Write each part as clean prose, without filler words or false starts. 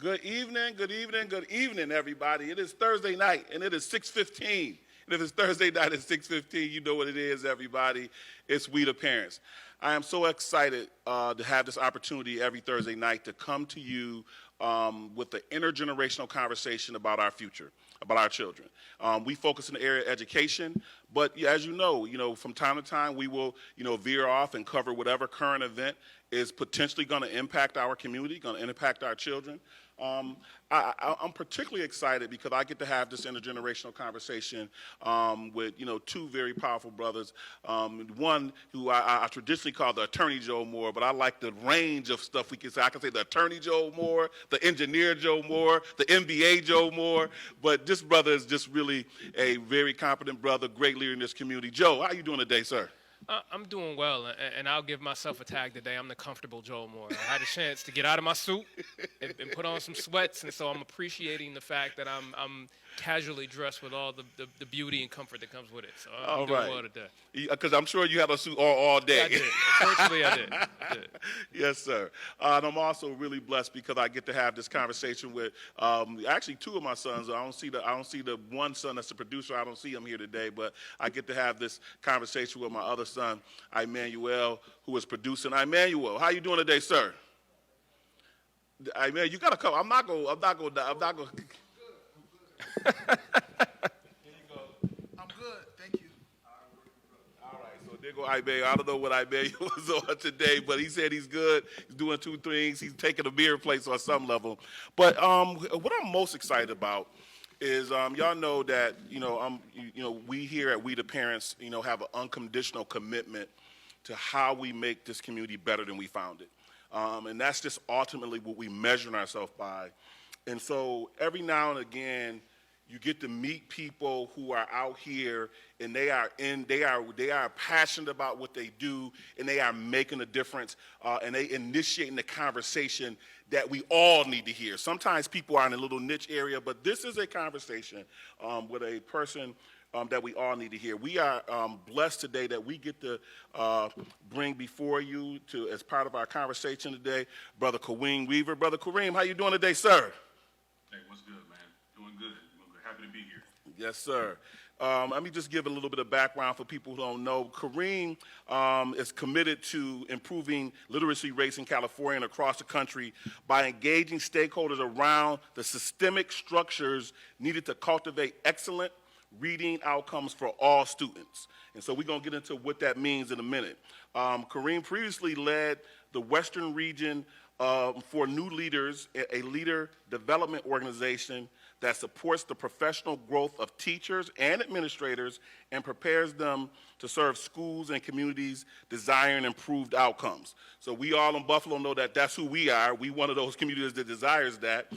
Good evening, good evening, good evening, everybody. It is Thursday night, and it is 6:15. And if it's Thursday night at 6:15, you know what it is, everybody. It's We the Parents. I am so excited to have this opportunity every Thursday night to come to you with the intergenerational conversation about our future, about our children. We focus in the area of education, but as you know, from time to time we will, veer off and cover whatever current event is potentially going to impact our community, going to impact our children. I'm particularly excited because I get to have this intergenerational conversation with, two very powerful brothers. One who I traditionally call the Attorney Joe Moore, but I like the range of stuff we can say. I can say the Attorney Joe Moore, the Engineer Joe Moore, the NBA Joe Moore, but this brother is just really a very competent brother, great leader in this community. Joe, how you doing today, sir? I'm doing well, and I'll give myself a tag today. I'm the comfortable Joel Moore. I had a chance to get out of my suit and put on some sweats, and so I'm appreciating the fact that I'm casually dressed with all the beauty and comfort that comes with it. So I'm doing well today. Because I'm sure you had a suit all day. Yeah, I did. Virtually, I did. Yes, sir. And I'm also really blessed because I get to have this conversation with actually two of my sons. I don't see the one son that's the producer. I don't see him here today, but I get to have this conversation with my other son, Emmanuel, who is producing. Emmanuel, how you doing today, sir? Man, you gotta come. I'm not going. Here you go. I'm good, thank you. All right, so there go Ibe. I don't know what Ibe was on today, but he said he's good. He's doing two things. He's taking a beer place on some level. But what I'm most excited about is y'all know that we here at We the Parents have an unconditional commitment to how we make this community better than we found it, and that's just ultimately what we measure ourselves by. And so every now and again, you get to meet people who are out here and they are passionate about what they do and they are making a difference and they initiating the conversation that we all need to hear. Sometimes people are in a little niche area, but this is a conversation with a person that we all need to hear. We are blessed today that we get to bring before you as part of our conversation today, Brother Kareem Weaver. Brother Kareem, how you doing today, sir? Hey, what's good, man? Doing good. Happy to be here. Yes, sir. Let me just give a little bit of background for people who don't know. Kareem is committed to improving literacy rates in California and across the country by engaging stakeholders around the systemic structures needed to cultivate excellent reading outcomes for all students. And so we're going to get into what that means in a minute. Kareem previously led the Western region for New Leaders, a leader development organization that supports the professional growth of teachers and administrators and prepares them to serve schools and communities desiring improved outcomes. So we all in Buffalo know that that's who we are. We one of those communities that desires that.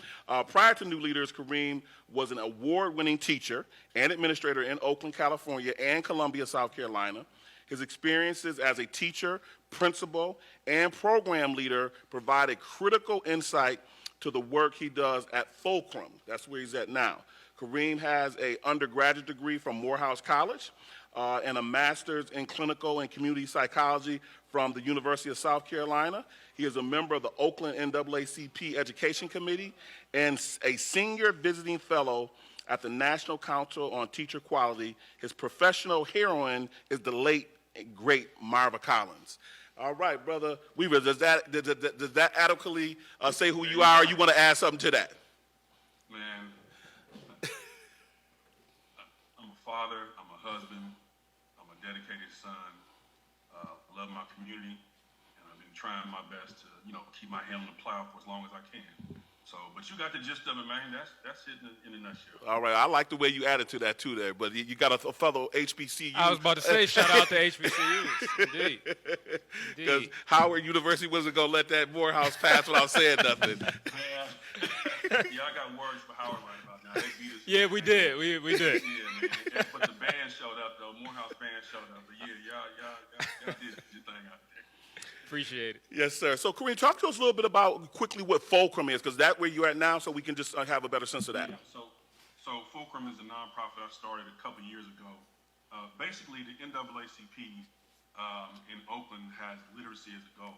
Prior to New Leaders, Kareem was an award-winning teacher and administrator in Oakland, California, and Columbia, South Carolina. His experiences as a teacher, principal, and program leader provided critical insight to the work he does at Fulcrum. That's where he's at now. Kareem has an undergraduate degree from Morehouse College and a master's in clinical and community psychology from the University of South Carolina. He is a member of the Oakland NAACP Education Committee and a senior visiting fellow at the National Council on Teacher Quality. His professional heroine is the late, great Marva Collins. All right, Brother Weaver, does that adequately say who you are, or you want to add something to that? Man, I'm a father, I'm a husband, I'm a dedicated son, love my community, and I've been trying my best to, keep my hand on the plow for as long as I can. So, but you got the gist of it, man. That's it in a nutshell. All right, I like the way you added to that too there, but you got a fellow HBCU. I was about to say, shout out to HBCUs. Indeed. Because Howard University wasn't going to let that Morehouse pass without saying nothing. Yeah, I got words for Howard right about now. They beat us. Yeah, we did. We did. Yeah, man. But the band showed up, though. Morehouse band showed up. But yeah, y'all did your thing out there. Appreciate it. Yes, sir. So, Kareem, talk to us a little bit about quickly what Fulcrum is, because that's where you're at now, so we can just have a better sense of that. Yeah, so Fulcrum is a nonprofit I started a couple years ago. Basically, the NAACP in Oakland has literacy as a goal.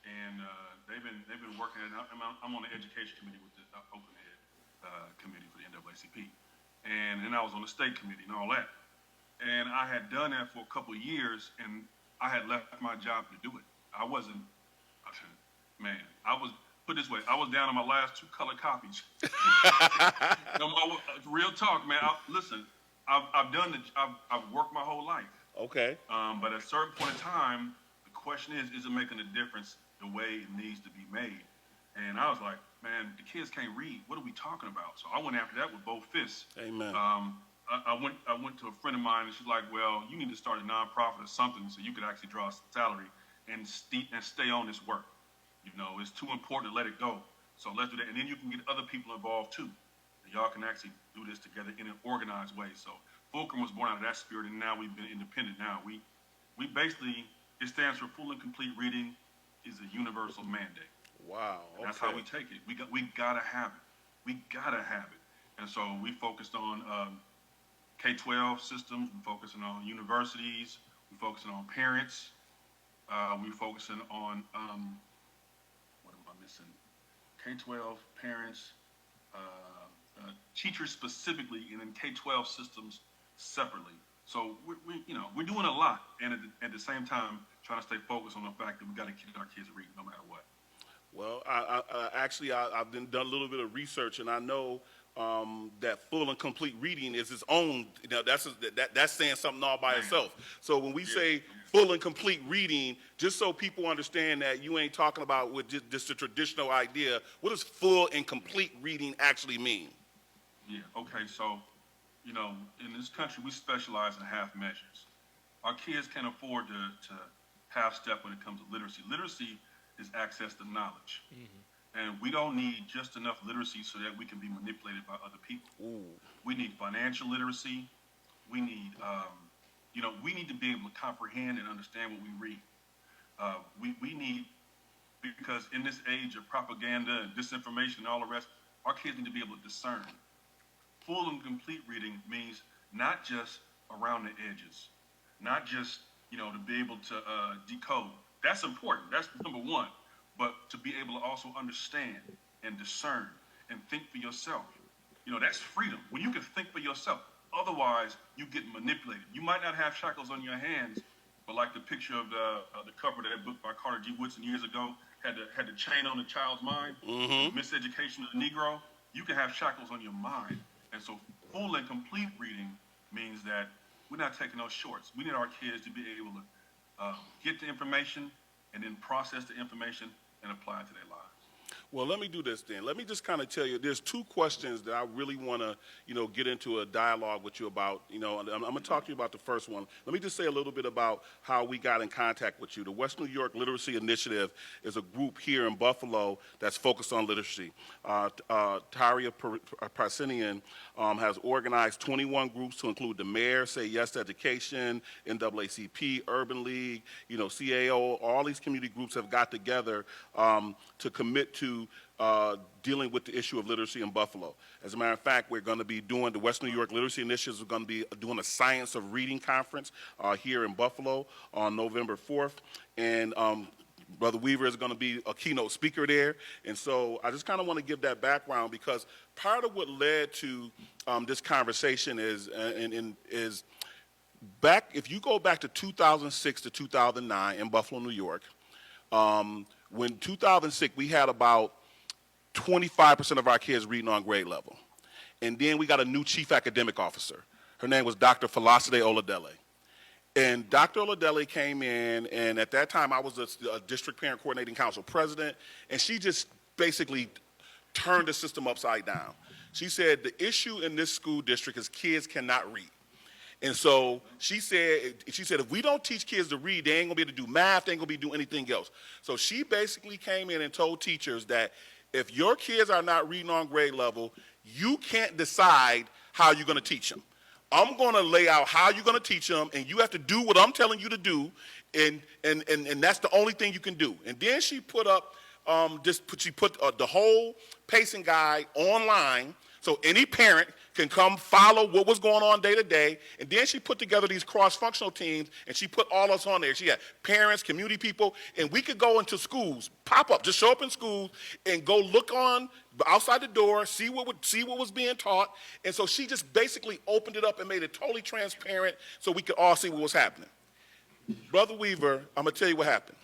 and they've been working. I'm on the education committee with the Open Ed committee for the NAACP, and then I was on the state committee and all that. And I had done that for a couple of years, and I had left my job to do it. I wasn't, man, I was, put it this way, I was down to my last 2 color copies. Real talk, man. Listen, I've worked my whole life. Okay. But at a certain point in time, the question is it making a difference the way it needs to be made? And I was like, man, the kids can't read. What are we talking about? So I went after that with both fists. Amen. I went to a friend of mine, and she's like, well, you need to start a nonprofit or something so you could actually draw a salary and stay on this work. You know, it's too important to let it go. So let's do that. And then you can get other people involved too. And y'all can actually do this together in an organized way. So Fulcrum was born out of that spirit, and now we've been independent now. We basically, it stands for full and complete reading is a universal mandate. Wow. Okay. That's how we take it. We gotta have it. We gotta have it. And so we focused on K-12 systems. We're focusing on universities. We're focusing on parents. We're focusing on what am I missing? K-12 parents, teachers specifically, and then K-12 systems separately. So we're doing a lot, and at the same time trying to stay focused on the fact that we got to keep our kids reading no matter what. Well, I've done a little bit of research, and I know that full and complete reading is its own. You know, that's saying something all by itself. So when we say full and complete reading, just so people understand that you ain't talking about with just a traditional idea, what does full and complete reading actually mean? Yeah. Okay. So, in this country, we specialize in half measures. Our kids can't afford to half step when it comes to literacy. Literacy is access to knowledge. Mm-hmm. And we don't need just enough literacy so that we can be manipulated by other people. Ooh. We need financial literacy. We need, we need to be able to comprehend and understand what we read. We need, because in this age of propaganda and disinformation and all the rest, our kids need to be able to discern. Full and complete reading means not just around the edges, not just, to be able to decode. That's important. That's number one. But to be able to also understand and discern and think for yourself, that's freedom. When you can think for yourself. Otherwise, you get manipulated. You might not have shackles on your hands, but like the picture of the cover of that book by Carter G. Woodson years ago had the chain on the child's mind, miseducation of the Negro. You can have shackles on your mind. And so full and complete reading means that we're not taking those shorts. We need our kids to be able to get the information and then process the information and apply it to their lives. Well, let me do this then. Let me just kind of tell you, there's 2 questions that I really want to, get into a dialogue with you about. I'm going to talk to you about the first one. Let me just say a little bit about how we got in contact with you. The West New York Literacy Initiative is a group here in Buffalo that's focused on literacy. Taria Parsinian has organized 21 groups to include the Mayor, Say Yes to Education, NAACP, Urban League, CAO. All these community groups have got together to commit to dealing with the issue of literacy in Buffalo. As a matter of fact, we're going to be doing, the West New York Literacy Initiative is going to be doing a Science of Reading conference here in Buffalo on November 4th. And Brother Weaver is going to be a keynote speaker there. And so I just kind of want to give that background, because part of what led to this conversation is back, if you go back to 2006 to 2009 in Buffalo, New York, when 2006, we had about 25% of our kids reading on grade level. And then we got a new chief academic officer. Her name was Dr. Felicite Oladele. And Dr. Oladele came in, and at that time I was a district parent coordinating council president, and she just basically turned the system upside down. She said the issue in this school district is kids cannot read. And so she said, if we don't teach kids to read, they ain't gonna be able to do math, they ain't gonna be doing anything else. So she basically came in and told teachers that if your kids are not reading on grade level, you can't decide how you're gonna teach them. I'm gonna lay out how you're gonna teach them, and you have to do what I'm telling you to do, and that's the only thing you can do. And then she put up, the whole pacing guide online So any parent can come follow what was going on day to day. And then she put together these cross-functional teams, and she put all us on there. She had parents, community people, and we could go into schools, pop up, just show up in schools, and go look on outside the door, see what was being taught. And so she just basically opened it up and made it totally transparent so we could all see what was happening. Brother Weaver, I'm going to tell you what happened.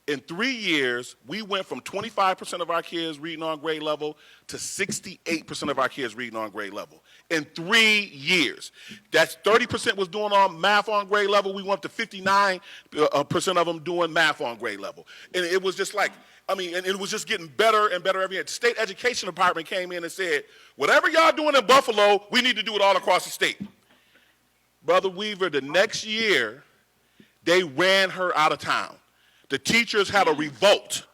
In 3 years, we went from 25% of our kids reading on grade level to 68% of our kids reading on grade level. In 3 years. That's 30% was doing on math on grade level. We went up to 59% of them doing math on grade level. And it was just like, and it was just getting better and better every year. The state education department came in and said, whatever y'all doing in Buffalo, we need to do it all across the state. Brother Weaver, the next year, they ran her out of town. The teachers had a revolt.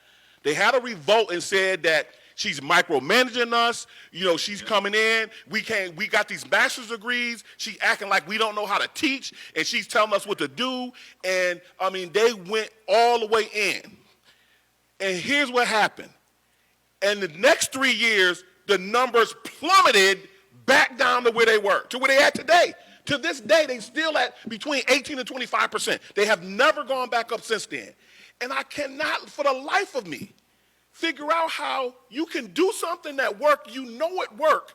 They had a revolt and said that she's micromanaging us. She's coming in. We got these master's degrees. She acting like we don't know how to teach, and she's telling us what to do. And, they went all the way in. And here's what happened. In the next 3 years, the numbers plummeted back down to where they were, to where they at today. To this day, they still at between 18 and 25%. They have never gone back up since then. And I cannot, for the life of me, figure out how you can do something that worked, it worked,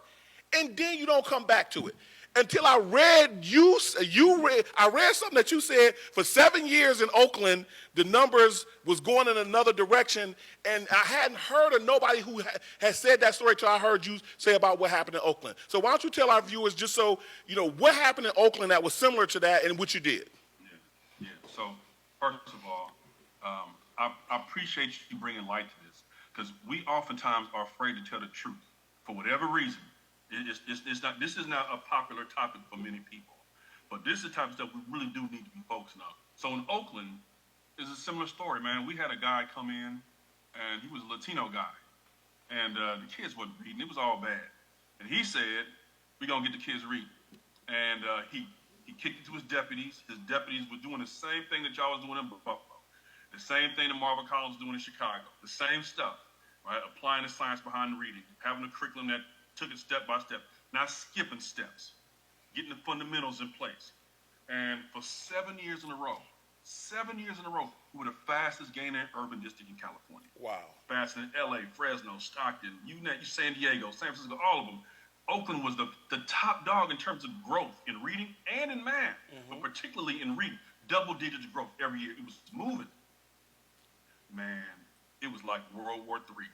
and then you don't come back to it. Until I read I read something that you said for 7 years in Oakland, the numbers was going in another direction, and I hadn't heard of nobody who had said that story till I heard you say about what happened in Oakland. So why don't you tell our viewers just so, what happened in Oakland that was similar to that and what you did? Yeah. So first of all, I appreciate you bringing light to this, because we oftentimes are afraid to tell the truth for whatever reason. This is not a popular topic for many people, but this is the type of stuff we really do need to be focusing on. So in Oakland, it's a similar story, man. We had a guy come in, and he was a Latino guy, and the kids wasn't reading. It was all bad, and he said, "We're gonna get the kids reading," and he kicked it to his deputies. His deputies were doing the same thing that y'all was doing in Buffalo. The same thing that Marvin Collins was doing in Chicago. The same stuff, right? Applying the science behind the reading, having a curriculum that took it step by step, not skipping steps, getting the fundamentals in place. And for 7 years in a row, we were the fastest gaining urban district in California. Wow. Faster than LA, Fresno, Stockton, San Diego, San Francisco, all of them. Oakland was the top dog in terms of growth in reading and in math, but particularly in reading. Double digits growth every year. It was moving. Man, it was like World War III.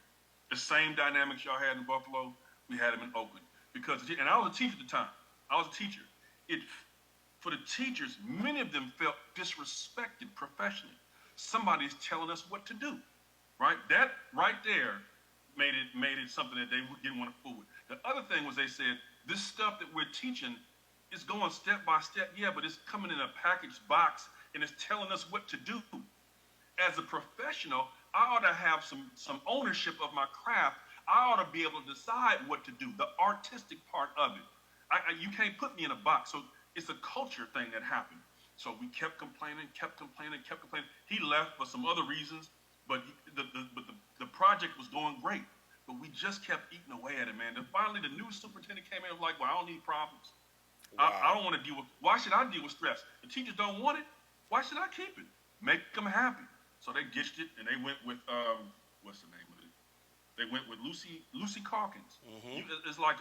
The same dynamics y'all had in Buffalo, we had them in Oakland. And I was a teacher at the time. For the teachers, many of them felt disrespected professionally. Somebody's telling us what to do, right? That right there made it something that they didn't want to fool with. The other thing was they said, this stuff that we're teaching is going step by step, but it's coming in a packaged box and it's telling us what to do. As a professional, I ought to have some ownership of my craft. I ought to be able to decide what to do, the artistic part of it. You can't put me in a box. So it's a culture thing that happened. So we kept complaining. He left for some other reasons, but the project was going great. But we just kept eating away at it, man. And finally, the new superintendent came in and was like, well, I don't need problems. Wow. I don't want to deal with, why should I deal with stress? The teachers don't want it. Why should I keep it? Make them happy. So they ditched it, and they went with, what's the name of it? They went with Lucy Calkins. It's like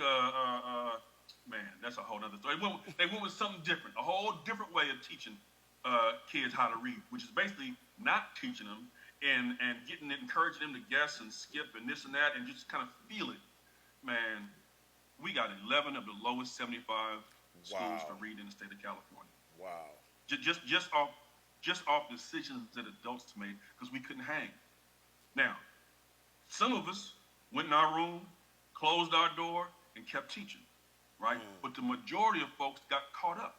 man, that's a whole other story. They went with something different, a whole different way of teaching kids how to read, which is basically not teaching them and encouraging them to guess and skip and this and that and just kind of feel it. Man, we got 11 of the lowest 75 schools for reading in the state of California. Wow. Just off decisions that adults made because we couldn't hang. Now, some of us went in our room, closed our door, and kept teaching, right? But the majority of folks got caught up.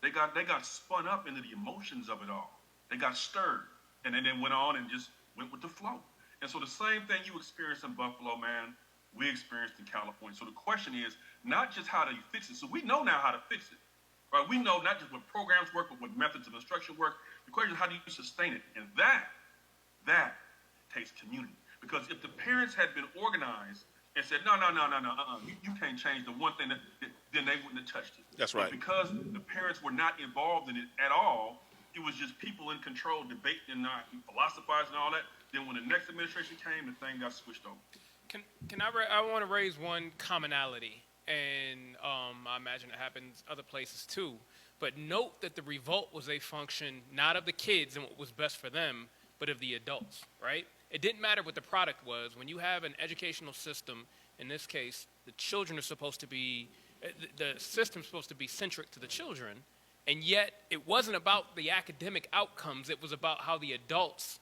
They got spun up into the emotions of it all. They got stirred, and then they went on and just went with the flow. And so the same thing you experienced in Buffalo, man, we experienced in California. So the question is not just how do you fix it. So we know now how to fix it. Right? We know not just what programs work, but what methods of instruction work. The question is, how do you sustain it? And that takes community. Because if the parents had been organized and said, no, no, no, no, no, you can't change the one thing, then they wouldn't have touched it. That's But right. because the parents were not involved in it at all, it was just people in control debating and not philosophizing and all that. Then when the next administration came, the thing got switched over. I want to raise one commonality, and I imagine it happens other places too. But note that the revolt was a function not of the kids and what was best for them, but of the adults, right? It didn't matter what the product was. When you have an educational system, in this case, the children are supposed to be, the system's supposed to be centric to the children, and yet it wasn't about the academic outcomes. It was about how the adults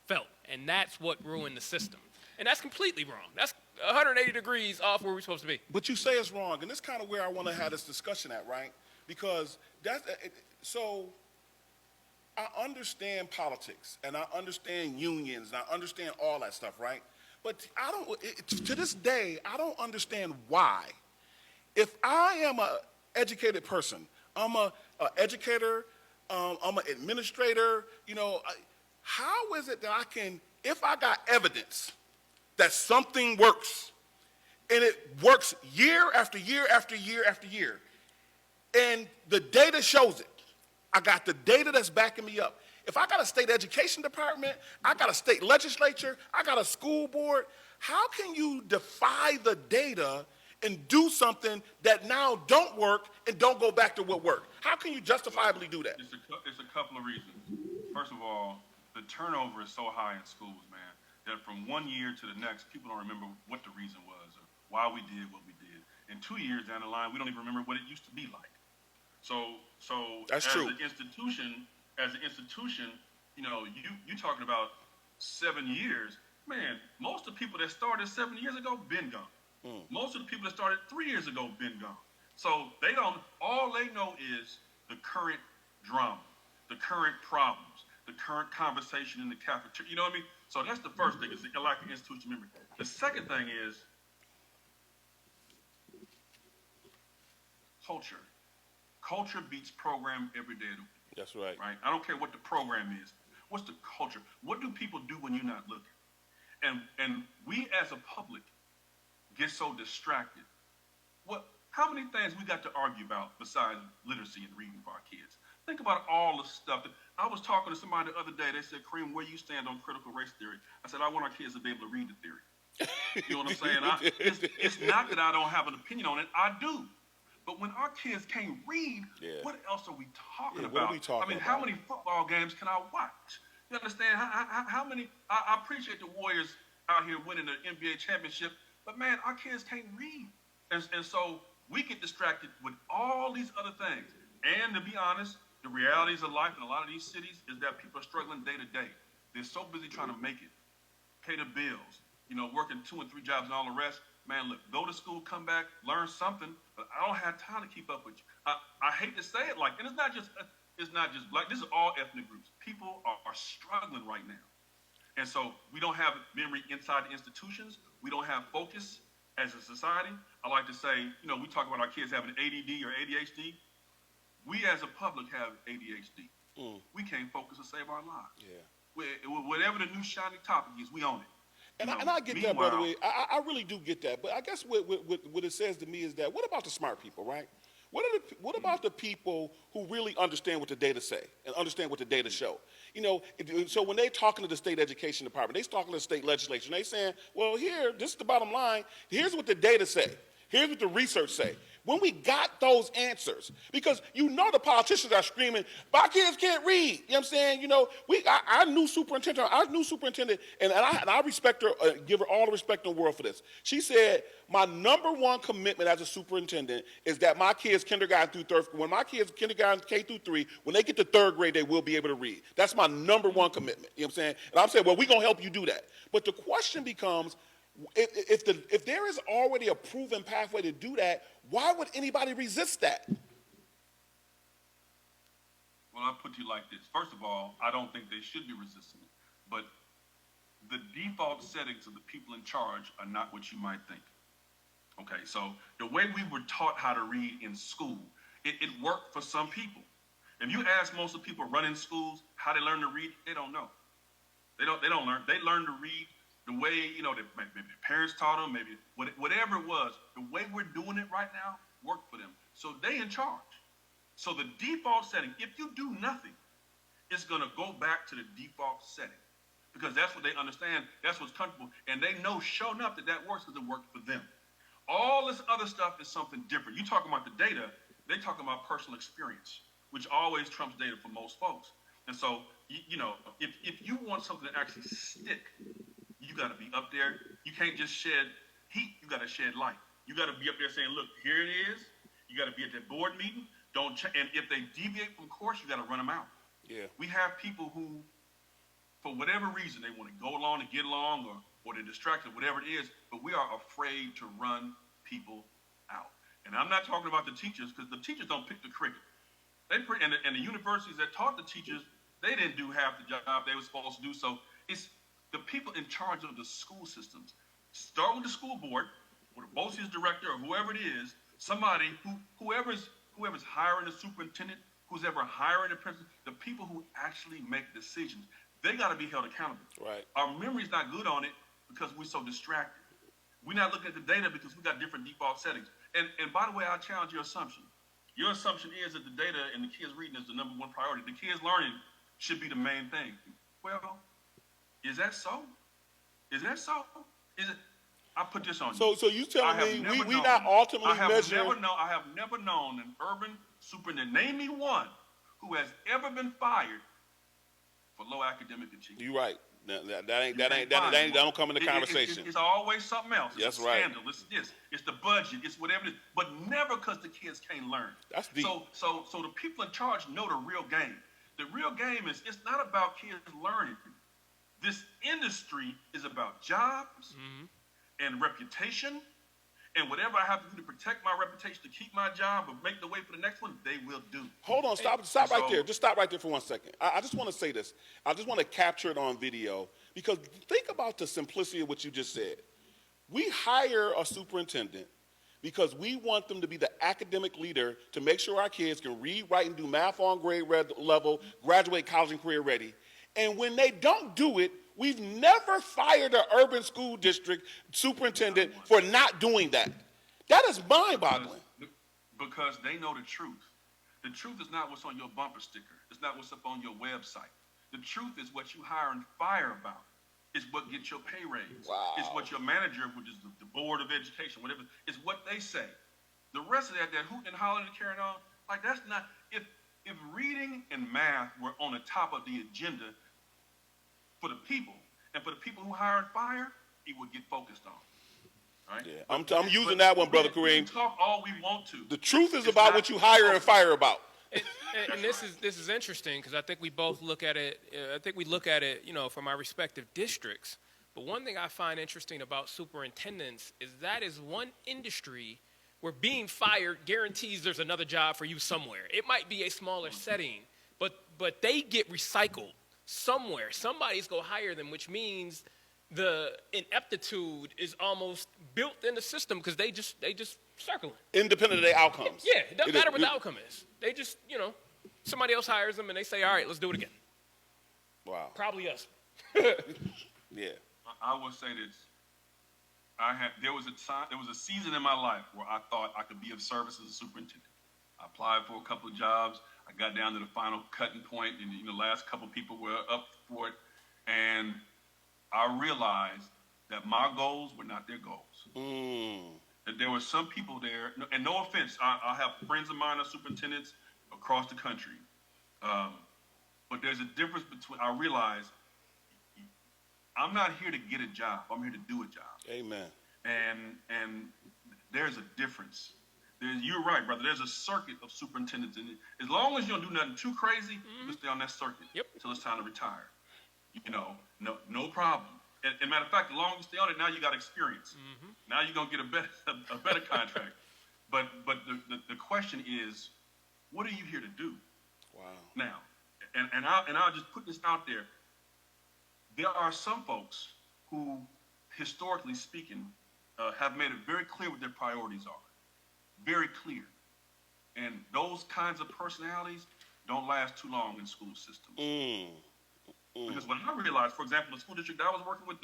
felt, and that's what ruined the system. And that's completely wrong. That's 180 degrees off where we're supposed to be. But you say it's wrong, and this kind of where I want to have this discussion at, right? Because so I understand politics, and I understand unions, and I understand all that stuff, right? But to this day, I don't understand why. If I am an educated person, I'm an educator, I'm an administrator, how is it that I can, if I got evidence that something works, and it works year after year after year after year, and the data shows it, I got the data that's backing me up. If I got a state education department, I got a state legislature, I got a school board, how can you defy the data and do something that now don't work and don't go back to what worked? How can you justifiably do that? It's a couple of reasons. First of all, the turnover is so high in schools, man, that from one year to the next, people don't remember what the reason was or why we did what we did. And 2 years down the line, we don't even remember what it used to be like. So That's as true. an institution, you talking about 7 years, man, most of the people that started 7 years ago been gone. Most of the people that started 3 years ago been gone. So all they know is the current drama, the current problems, the current conversation in the cafeteria. You know what I mean? So that's the first thing, is a lack of institutional memory. The second thing is culture. Culture beats program every day of the week. That's right. Right? I don't care what the program is. What's the culture? What do people do when you're not looking? And we as a public get so distracted. How many things we got to argue about besides literacy and reading for our kids? Think about all the stuff I was talking to somebody the other day. They said, Kareem, where you stand on critical race theory? I said, I want our kids to be able to read the theory. You know what I'm saying? It's not that I don't have an opinion on it. I do. But when our kids can't read, what else are we talking about? What are we talking about? How many football games can I watch? You understand? How many? I appreciate the Warriors out here winning the NBA championship, but man, our kids can't read. And so we get distracted with all these other things. And to be honest, the realities of life in a lot of these cities is that people are struggling day to day. They're so busy trying to make it, pay the bills, working 2 and 3 jobs and all the rest. Man, look, go to school, come back, learn something, but I don't have time to keep up with you. I hate to say it and it's not just black. This is all ethnic groups. People are struggling right now. And so we don't have memory inside the institutions. We don't have focus as a society. I like to say, we talk about our kids having ADD or ADHD. We as a public have ADHD. We can't focus to save our lives. Yeah. Whatever the new shiny topic is, we own it. And I get that, by the way. I really do get that. But I guess what it says to me is that, what about the smart people, right? What about the people who really understand what the data say and understand what the data show? So when they're talking to the state education department, they're talking to the state legislature, and they're saying, well, this is the bottom line. Here's what the data say. Here's what the research say. When we got those answers, because the politicians are screaming, my kids can't read. You know what I'm saying? Our new superintendent, and I respect her, give her all the respect in the world for this. She said, my number one commitment as a superintendent is that my kids kindergarten through third, when my kids kindergarten K through 3, when they get to third grade, they will be able to read. That's my number one commitment. You know what I'm saying? And I'm saying, well, we're going to help you do that. But the question becomes, if there is already a proven pathway to do that, why would anybody resist that? Well, I'll put you like this. First of all, I don't think they should be resisting it. But the default settings of the people in charge are not what you might think. Okay, so the way we were taught how to read in school, it worked for some people. If you ask most of the people running schools how they learn to read, they don't know. They don't learn. They learn to read the way, that maybe their parents taught them, maybe whatever it was, the way we're doing it right now worked for them. So they in charge. So the default setting, if you do nothing, it's going to go back to the default setting because that's what they understand. That's what's comfortable. And they know, sure enough, that works because it worked for them. All this other stuff is something different. You talking about the data, they talking about personal experience, which always trumps data for most folks. And so, if you want something to actually stick, you got to be up there. You can't just shed heat. You got to shed light. You got to be up there saying, look, here it is. You got to be at that board meeting. And if they deviate from course, you got to run them out. Yeah. We have people who, for whatever reason, they want to go along and get along or they're distracted, whatever it is, but we are afraid to run people out. And I'm not talking about the teachers because the teachers don't pick the cricket. And the universities that taught the teachers, they didn't do half the job they were supposed to do. So it's the people in charge of the school systems. Start with the school board, or the BOCES director, or whoever it is, somebody whoever's hiring a superintendent, who's ever hiring a principal, the people who actually make decisions, they got to be held accountable. Right. Our memory's not good on it because we're so distracted. We're not looking at the data because we got different default settings. And by the way, I challenge your assumption. Your assumption is that the data and the kids reading is the number one priority. The kids learning should be the main thing. Well, is that so? Is that so? Is it? I put this on you. So you telling me we not ultimately measuring? I have never known an urban superintendent, name me one, who has ever been fired for low academic achievement. You're right. That don't come in the conversation. It's always something else. It's That's a right. scandal. It's this. It's the budget. It's whatever it is. But never because the kids can't learn. That's deep. So the people in charge know the real game. The real game is it's not about kids learning. This industry is about jobs and reputation. And whatever I have to do to protect my reputation, to keep my job, or make the way for the next one, they will do. Hold on, stop right there. Just stop right there for 1 second. I just want to say this. I just want to capture it on video because think about the simplicity of what you just said. We hire a superintendent because we want them to be the academic leader to make sure our kids can read, write, and do math on grade level, graduate college and career ready. And when they don't do it, we've never fired an urban school district superintendent for not doing that. That is mind-boggling. Because they know the truth. The truth is not what's on your bumper sticker. It's not what's up on your website. The truth is what you hire and fire about. It's what gets your pay raise. Wow. It's what your manager, which is the Board of Education, whatever, it's what they say. The rest of that hooting and hollering and carrying on, like that's not, if reading and math were on the top of the agenda for the people, and for the people who hire and fire, it would get focused on. Right? Yeah, I'm using that one, Brother Kareem. We can talk all we want to. The truth is about what you hire and fire about. And this is interesting because I think we both look at it. I think we look at it, from our respective districts. But one thing I find interesting about superintendents is that is one industry where being fired guarantees there's another job for you somewhere. It might be a smaller setting, but they get recycled somewhere. Somebody's going to hire them, which means the ineptitude is almost built in the system because they just circle it. Independent of their outcomes. Yeah, it doesn't matter what the outcome is. They just, somebody else hires them and they say, all right, let's do it again. Wow. Probably us. Yeah. I will say this. There was a season in my life where I thought I could be of service as a superintendent. I applied for a couple of jobs. I got down to the final cutting point, and the last couple of people were up for it. And I realized that my goals were not their goals. That there were some people there, and no offense, I have friends of mine are superintendents across the country. But there's a difference between, I realized I'm not here to get a job. I'm here to do a job. Amen. And there's a difference. You're right, brother. There's a circuit of superintendents. And as long as you don't do nothing too crazy, you can stay on that circuit until it's time to retire. No problem. And matter of fact, the longer you stay on it, now you got experience. Now you're going to get a better contract. But the question is, what are you here to do? Wow. Now, and I'll just put this out there. There are some folks who, historically speaking, have made it very clear what their priorities are. Very clear. And those kinds of personalities don't last too long in school systems. Because when I realized, for example, the school district I was working with,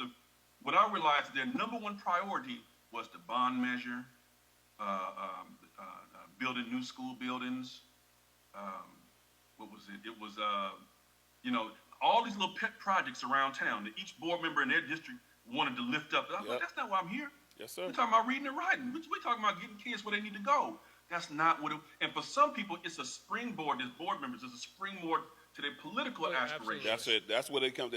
what I realized their number one priority was the bond measure, building new school buildings. What was it? It was, all these little pet projects around town that each board member in their district wanted to lift up. I was like, that's not why I'm here. Yes, sir. We're talking about reading and writing. We're talking about getting kids where they need to go. That's not what it, and for some people, it's a springboard, as board members, it's a springboard to their political aspirations. That's it. That's where they come.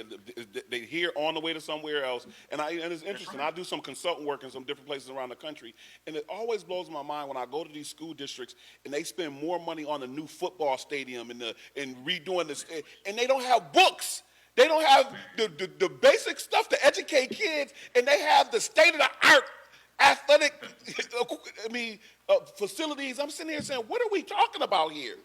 They hear on the way to somewhere else. And it's interesting. right. I do some consultant work in some different places around the country, and it always blows my mind when I go to these school districts and they spend more money on the new football stadium and redoing this, and they don't have books. They don't have the basic stuff to educate kids, and they have the state of the art athletic, facilities. I'm sitting here saying, what are we talking about here?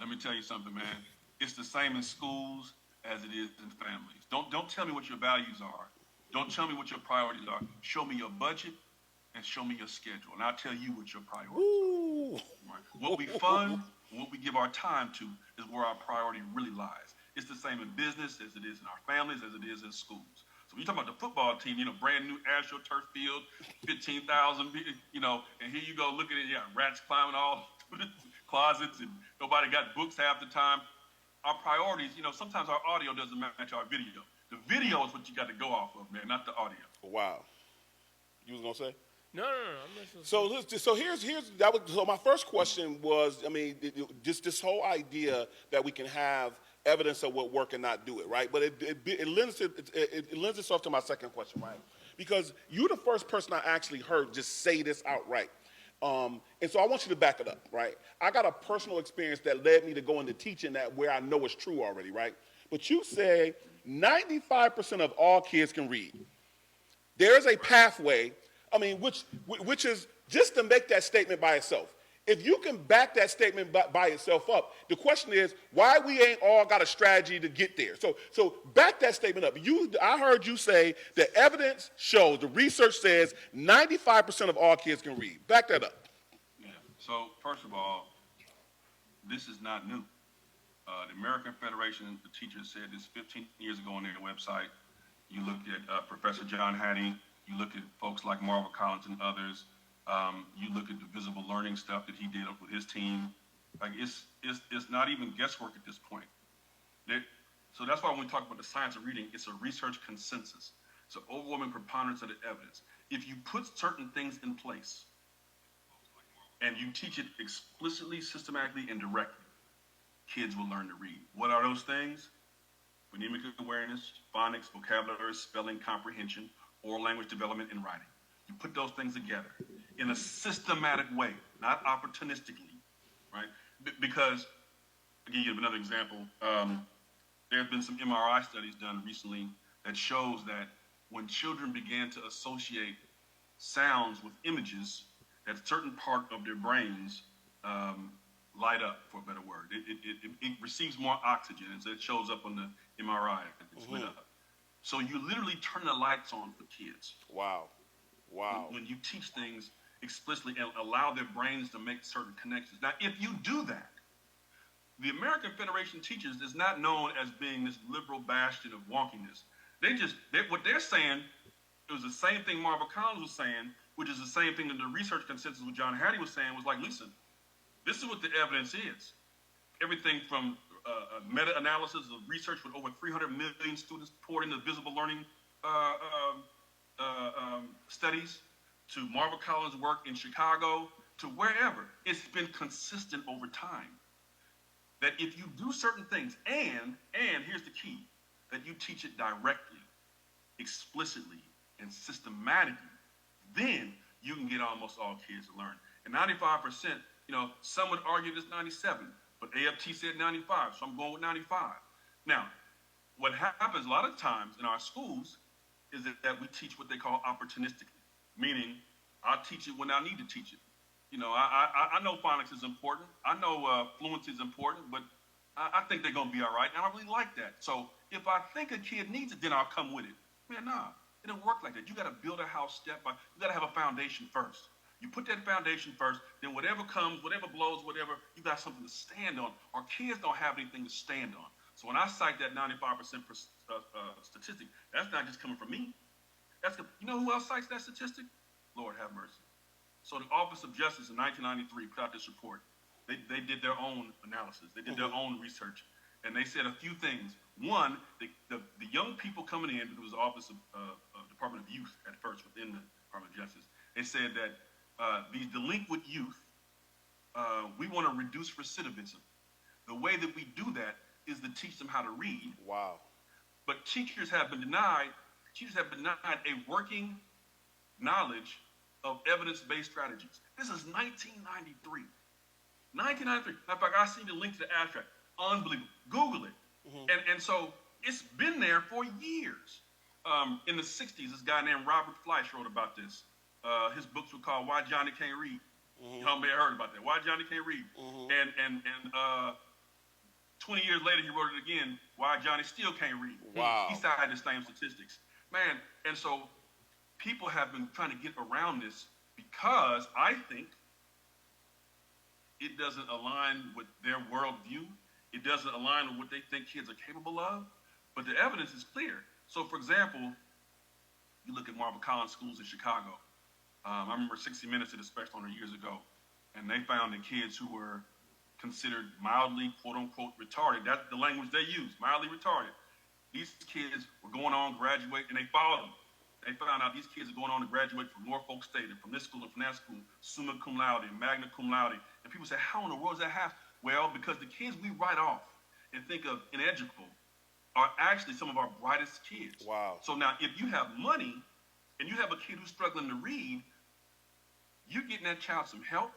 Let me tell you something, man. It's the same in schools as it is in families. Don't tell me what your values are. Don't tell me what your priorities are. Show me your budget and show me your schedule, and I'll tell you what your priorities Ooh. are. Right? What we fund, what we give our time to, is where our priority really lies. It's the same in business as it is in our families, as it is in schools. So when you talk about the football team, brand new AstroTurf field, 15,000, and here you go, look at it, rats climbing all through the closets, and nobody got books half the time. Our priorities, sometimes our audio doesn't match our video. The video is what you got to go off of, man, not the audio. Wow. You was gonna say? No. I'm listening. So my first question was, just this whole idea that we can have evidence of what work and not do it, right? But it lends itself to my second question, right? Because you're the first person I actually heard just say this outright. And so I want you to back it up, right? I got a personal experience that led me to go into teaching that where I know it's true already, right? But you say 95% of all kids can read. There's a pathway, which is just to make that statement by itself. If you can back that statement by itself up, the question is why we ain't all got a strategy to get there. So back that statement up. I heard you say the evidence shows, the research says 95% of all kids can read. Back that up. Yeah. So first of all, this is not new. The American Federation of Teachers said this 15 years ago on their website. You look at Professor John Hattie, you look at folks like Marvel Collins and others. You look at the visible learning stuff that he did up with his team. Like it's not even guesswork at this point. So that's why when we talk about the science of reading, it's a research consensus. It's an overwhelming preponderance of the evidence. If you put certain things in place and you teach it explicitly, systematically, and directly, kids will learn to read. What are those things? Phonemic awareness, phonics, vocabulary, spelling, comprehension, oral language development, and writing. You put those things together in a systematic way, not opportunistically, right? Because, I'll give you another example. There have been some MRI studies done recently that shows that when children began to associate sounds with images, that certain part of their brains light up, for a better word. It receives more oxygen, and so it shows up on the MRI. It's lit up. So you literally turn the lights on for kids. Wow. When you teach things explicitly and allow their brains to make certain connections. Now, if you do that, the American Federation of Teachers is not known as being this liberal bastion of wonkiness. What they're saying, it was the same thing Marvel Collins was saying, which is the same thing that the research consensus with John Hattie was saying, was like, listen, this is what the evidence is. Everything from meta-analysis of research with over 300 million students poured into visible learning studies, to Marvel Collins' work in Chicago, to wherever. It's been consistent over time. That if you do certain things, and here's the key, that you teach it directly, explicitly, and systematically, then you can get almost all kids to learn. And 95%, some would argue this 97, but AFT said 95, so I'm going with 95. Now, what happens a lot of times in our schools is that we teach what they call opportunistically, meaning I'll teach it when I need to teach it. I know phonics is important. I know fluency is important, but I think they're going to be all right, and I really like that. So if I think a kid needs it, then I'll come with it. Man, nah, it don't work like that. You got to build a house step by, you got to have a foundation first. You put that foundation first, then whatever comes, whatever blows, whatever, you got something to stand on. Our kids don't have anything to stand on. So when I cite that 95% statistic, that's not just coming from me. You know who else cites that statistic? Lord have mercy. So the Office of Justice in 1993 put out this report. They did their own analysis. They did their own research. And they said a few things. One, the young people coming in, it was the Office of Department of Youth at first within the Department of Justice. They said that these delinquent youth, we want to reduce recidivism. The way that we do that is to teach them how to read. Wow. But teachers have been denied a working knowledge of evidence-based strategies. This is 1993. 1993. In fact, I see the link to the abstract. Unbelievable. Google it. And so it's been there for years. In the 60s, this guy named Robert Fleisch wrote about this. His books were called Why Johnny Can't Read. Y'all may have heard about that. Why Johnny Can't Read. And 20 years later, he wrote it again, Why Johnny Still Can't Read. Wow. He cited the same statistics. Man, and so people have been trying to get around this because I think it doesn't align with their worldview. It doesn't align with what they think kids are capable of. But the evidence is clear. So, for example, you look at Marvel Collins schools in Chicago. I remember 60 Minutes did a special on it years ago, and they found that kids who were considered mildly, quote-unquote, retarded, that's the language they use, mildly retarded. These kids were going on, graduate, and they followed them. They found out these kids are going on to graduate from Norfolk State and from this school and from that school, summa cum laude and magna cum laude. And people say, how in the world does that happen? Well, because the kids we write off and think of ineducable are actually some of our brightest kids. Wow. So now, if you have money and you have a kid who's struggling to read, you're getting that child some help,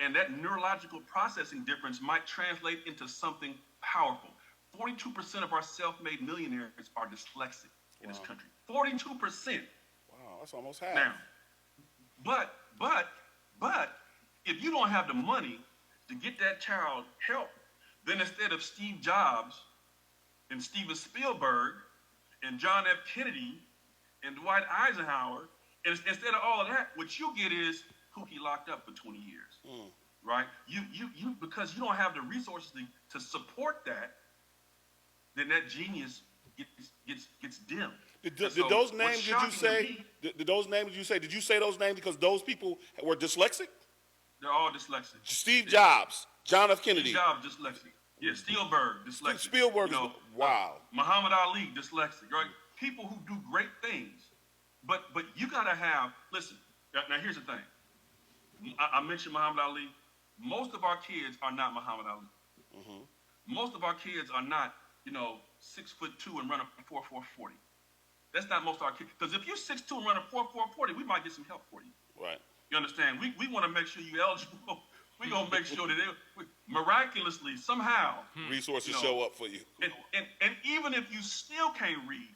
and that neurological processing difference might translate into something powerful. 42% of our self-made millionaires are dyslexic in this country. 42%. Wow, that's almost half. Now, but if you don't have the money to get that child help, then instead of Steve Jobs and Steven Spielberg and John F. Kennedy and Dwight Eisenhower, and instead of all of that, what you get is Pookie locked up for 20 years, right? You because you don't have the resources to support that, then that genius gets dimmed. Did those names did you say? Did those names did you say? Did you say those names because those people were dyslexic? They're all dyslexic. Steve Jobs, John F. Kennedy. Steve Jobs, dyslexic. Yeah, Spielberg, dyslexic. Spielberg, wow. Muhammad Ali, dyslexic, right? People who do great things. But you gotta have, listen, now here's the thing. I mentioned Muhammad Ali. Most of our kids are not Muhammad Ali. Most of our kids are not, 6'2" and running 4.40. That's not most of our kids. Because if you're 6'2" and running 4.40, we might get some help for you. Right. You understand? We want to make sure you're eligible. We're going to make sure that miraculously, somehow. Resources show up for you. And even if you still can't read,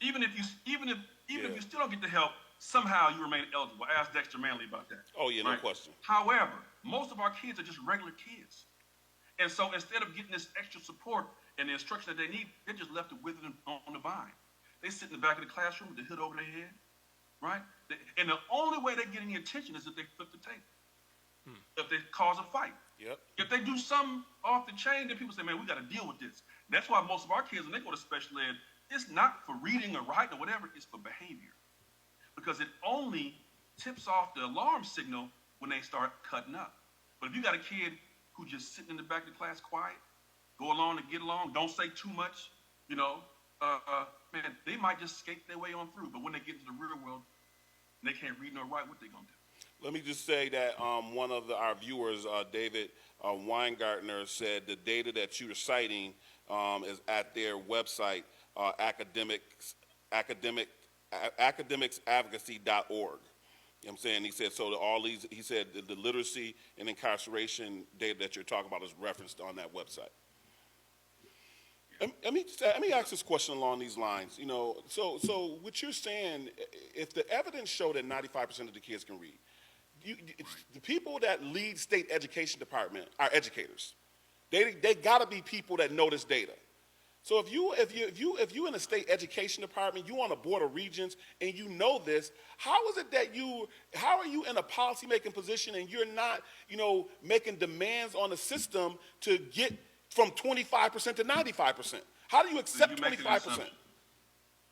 even if you still don't get the help, somehow you remain eligible. Ask Dexter Manley about that. Oh, yeah, no question. However, most of our kids are just regular kids. And so instead of getting this extra support and the instruction that they need, they're just left to wither on the vine. They sit in the back of the classroom with the hood over their head, right? And the only way they get any attention is if they flip the tape, if they cause a fight. Yep. If they do something off the chain, then people say, man, we got to deal with this. That's why most of our kids, when they go to special ed, it's not for reading or writing or whatever, it's for behavior. Because it only tips off the alarm signal when they start cutting up. But if you got a kid who just sitting in the back of the class quiet, go along and get along, don't say too much, man, they might just skate their way on through. But when they get into the real world, and they can't read nor write, what they gonna do? Let me just say that one of our viewers, David Weingartner, said the data that you're citing is at their website, academicsadvocacy.org. You know what I'm saying? He said, so he said the literacy and incarceration data that you're talking about is referenced on that website. Let me ask this question along these lines. So what you're saying, if the evidence show that 95% of the kids can read, the people that lead state education department are educators. They got to be people that know this data. So if you in a state education department, you on a board of regents, and you know this, how is it that how are you in a policy making position and you're not, making demands on the system to get from 25% to 95%? How do you accept 25%?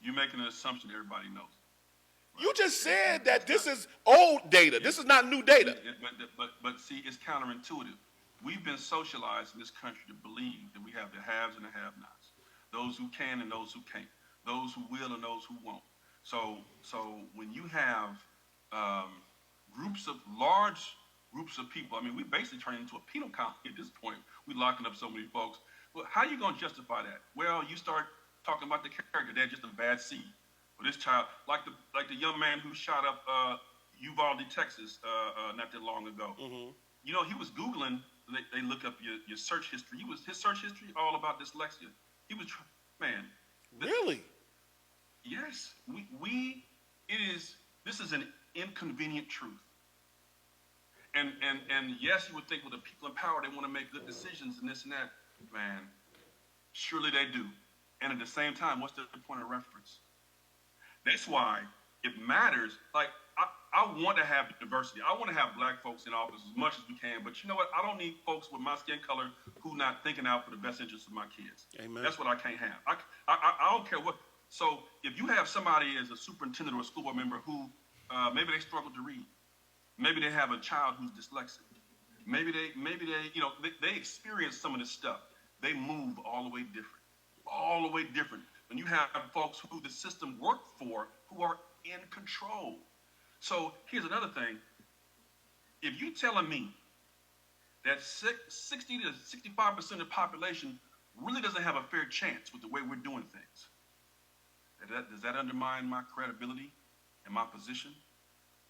You're making an assumption everybody knows. You just said that this is old data. This is not new data. But see, it's counterintuitive. We've been socialized in this country to believe that we have the haves and the have-nots, those who can and those who can't, those who will and those who won't. So when you have large groups of people, I mean, we basically turn into a penal colony at this point. We're locking up so many folks. Well, how are you going to justify that? Well, you start talking about the character. They're just a bad seed. Well, this child, like the young man who shot up Uvalde, Texas, not that long ago. Mm-hmm. You know, he was Googling. They look up your search history. His search history all about dyslexia. He was, man. Really? Yes. This is an inconvenient truth. And yes, you would think, well, the people in power, they want to make good decisions and this and that. Man, surely they do. And at the same time, what's the point of reference? That's why it matters. Like, I want to have diversity. I want to have black folks in office as much as we can. But you know what? I don't need folks with my skin color who not thinking out for the best interests of my kids. Amen. That's what I can't have. I don't care what. So if you have somebody as a superintendent or a school board member who maybe they struggle to read, maybe they have a child who's dyslexic, maybe they they experience some of this stuff. They move all the way different. When you have folks who the system worked for who are in control. So here's another thing. If you're telling me that 60 to 65% of the population really doesn't have a fair chance with the way we're doing things, does that undermine my credibility and my position?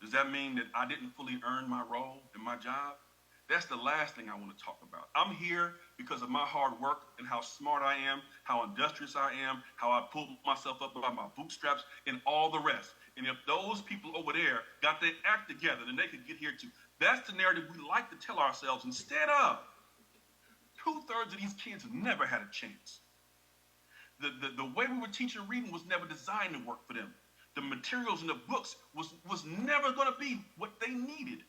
Does that mean that I didn't fully earn my role in my job? That's the last thing I want to talk about. I'm here because of my hard work and how smart I am, how industrious I am, how I pulled myself up by my bootstraps, and all the rest. And if those people over there got their act together, then they could get here too. That's the narrative we like to tell ourselves instead of 2/3 of these kids have never had a chance. The way we were teaching reading was never designed to work for them. The materials in the books was never going to be what they needed.